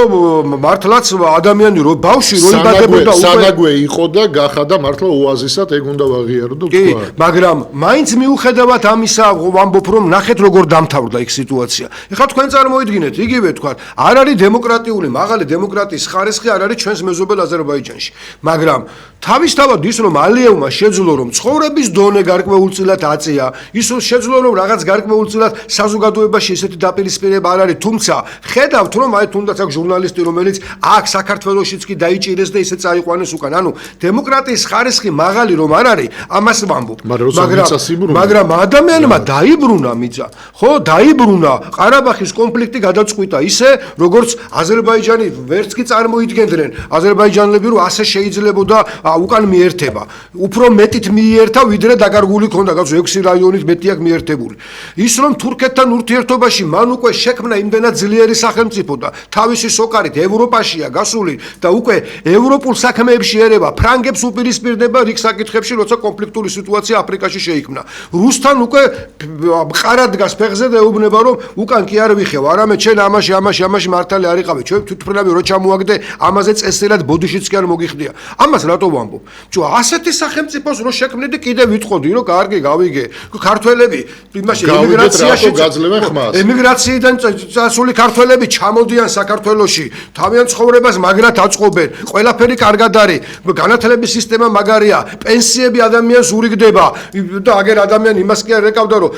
მართლაც ადამიანი რო ბავში რო იბადებოდა უკვე სანაგვე იყო და გახადა მართლა ოაზისად ეგ უნდა ვაღიარო და კი, მაგრამ მაინც მიუხედავად ამისა ვამბობ რომ ნახეთ როგორ დამთავრდა იქ სიტუაცია. ეხლა თქვენ წარმოიდგინეთ, იგივე თქვა, არ არის დემოკრატიული, მაღალი დემოკრატიის ხარისხი არ არის ჩვენს მეზობელ აზერბაიჯანში. მაგრამ თავისთავად ის რომ ალიევმა შეძლო რომ ცხოვრების დონე გარკვეულწილად აწია, ის რომ შეძლო რომ რაღაც გარკვეულწილად საზოგადოებაში ესეთი დაპირისპირება არ არის, თუმცა ხედავთ რომ აი თუნდაც აქ ჟურნალისტი რომელიც აქ საქართველოშიც კი დაიჭირეს და ისე წაიყვანეს უკან, ანუ დემოკრატიის ხარისხი მაღალი რომ არ არის, ამას ვამბობ. მაგრამ ადამიანმა დაიბრუნა მიწა, ხო, დაიბრუნა ყარაბაღის კონფლიქტი გადაწყვიტა ისე, როგორც აზერბაიჯანი ვერც კი წარმოიდგენდნენ, აზერბაიჯანელები რომ ასე შეიძლებოდა უკან მიერთება. უფრო მეტით მიიერთა, ვიდრე დაკარგული ქონდა, კაცო 6 რაიონით მეტი აქვს მიერთებული. ის რომ თურქეთთან ურთიერთობაში მან უკვე შექმნა იმდენად ძლიერი სახელმწიფო და თავისი სოკარით ევროპაშია გასული და უკვე ევროპულ საქმეებში ერევა, ფრანგებს უპირისპირდება რიგ საკითხებში, როცა კონფლიქტური სიტუაცია აფრიკაში შეიქმნა. რუსთან უკვე მყარად დგას ფეხზე და ეუბნება რომ უკან კი არ ვიხევ, არამედ შენ ამაში მართალი არ იყავი, ჩვენ თვითმფრინავი რო ჩამოაგდე, ამაზე წესილად ბოდიშიც კი არ მოგიხდია. ამას რატო ვამბობ? ასეთი სახელმწიფოს რო შექმნიდი კიდე ვიტყოდი რომ კარგი გავიგე. ქართველები იმაში ემიგრაციაში გაძლევენ ხმას. ემიგრაციიდან წასული ქართველები ჩამოდიან საქართველოში, თავიანთ ცხოვრებას მაგრად აწყობენ, ყველაფერი კარგად არის, განათლების სისტემა მაგარია, პენსიები ადამიანს ურიგდება და აგერ ადამიანი იმას კი არ ეკავდა რომ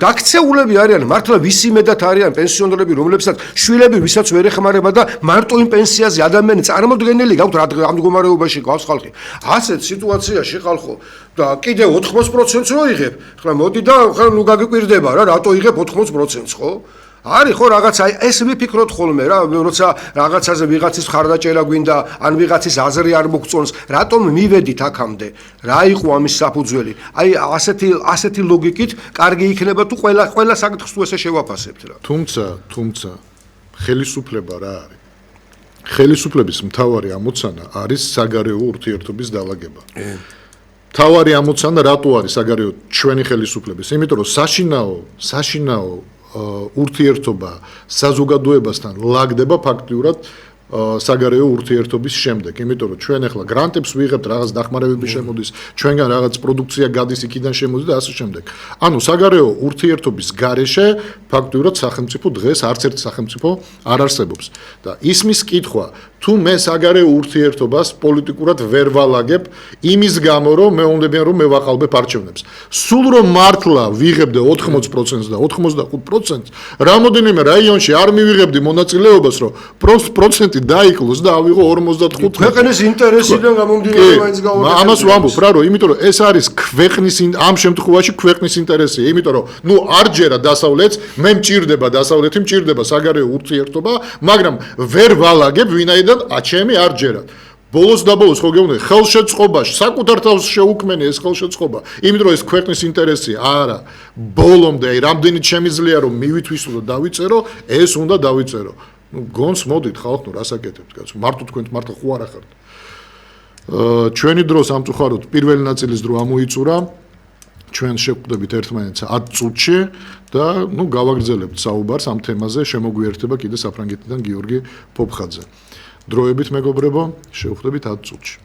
დაქცეულები არიან, მართლა ვისი მეტად არიან პენსიონერები, რომლებსაც შვილები ვისაც ვერ ეხმარება და მარტო იმ პენსიაზე ადამიანი წარმოდგენილი გაქვთ რა მდგომარეობაში გავს ხალხი. ასეთ სიტუაციაში ხალხო და კიდე 80%-ს რო იღებ, ხლა მოდი და ხლა ნუ გაგიკვირდება რა, რატო იღებ 80%-ს, ხო? არის ხო რაღაც აი ეს ვიფიქროთ ხოლმე რა, როცა რაღაცაზე ვიღაცის ხარდაჭერა გვინდა, ან ვიღაცის აზრი არ მოგწონს, რატომ მივედით აქამდე? რა იყო ამის საფუძველი? აი ასეთი ლოგიკით კარგი იქნება თუ ყველა საკითხს თუ ესე შევაფასებთ რა. თუმცა ხელისუფლება რა არის? ხელისუფლების მთავარი ამოცანა არის საგარეო ურთიერთობის დალაგება. მთავარი ამოცანა რატო არის საგარეო ჩვენი ხელისუფლების? იმიტომ რომ საშინაო ურთიერთობა საზოგადოებასთან ლაგდება ფაქტიურად საგარეო ურთიერთობის შემდეგ, იმიტომ რომ ჩვენ ახლა გრანტებს ვიღებთ, რაღაც დახმარებები შემოდის, ჩვენგან რაღაც პროდუქცია გადის იქიდან შემოდის და ასე შემდეგ. ანუ საგარეო ურთიერთობის გარეშე ფაქტიურად სახელმწიფო დღეს არც ერთ სახელმწიფო არ არსებობს და ისმის კითხვა თუ მე საგარეო ურთიერთობას პოლიტიკურად ვერ ვალაგებ იმის გამო რომ მეუნდებიან რომ მე ვაყალბებ არჩევნებს. სულ რომ მართლა ვიღებდე 80% და 85%, რამოდენიმე რაიონში არ მივიღებდი მონაწილეობას, რომ პროცენტი დაიკლოს და ავიღო 45%. ქვეყნის ინტერესიდან გამომდინარე მაინც გავაკეთე. ამას ვამბობ რა, რომ იმიტომ რომ ეს არის ქვეყნის ამ შემთხვევაში ქვეყნის ინტერესია, იმიტომ რომ ნუ არ ჯერა დასავლეთს, მე მჭირდება დასავლეთი, მჭირდება საგარეო ურთიერთობა, მაგრამ ვერ ვალაგებ ვინაიდან აჩემი არ ჯერათ. ბოლოს და ბოლოს ხო გეუბნები, ხელშეწყობაში საკუთარ თავს შეუქმენი ეს ხელშეწყობა, იმიტომ რომ ეს ქვეყნის ინტერესია, არა. ბოლომდე რამდენიც შემიძლია რომ მივითვისო და დავიწერო, ეს უნდა დავიწერო. გონს მოდით ხალხო რას აკეთებთ კაცო მარტო თქვენ მართლა ხო არ ახართ ჩვენი დრო სამწუხაროდ პირველი ნაწილის დრო ამოიწურა ჩვენ შევხვდებით ერთმანეთს 10 წუთში და ნუ გავაგრძელებთ საუბარს ამ თემაზე შემოგვიერთება კიდე საფრანგეთიდან გიორგი ფოფხაძე დროებით მეგობრებო შევხვდებით 10 წუთში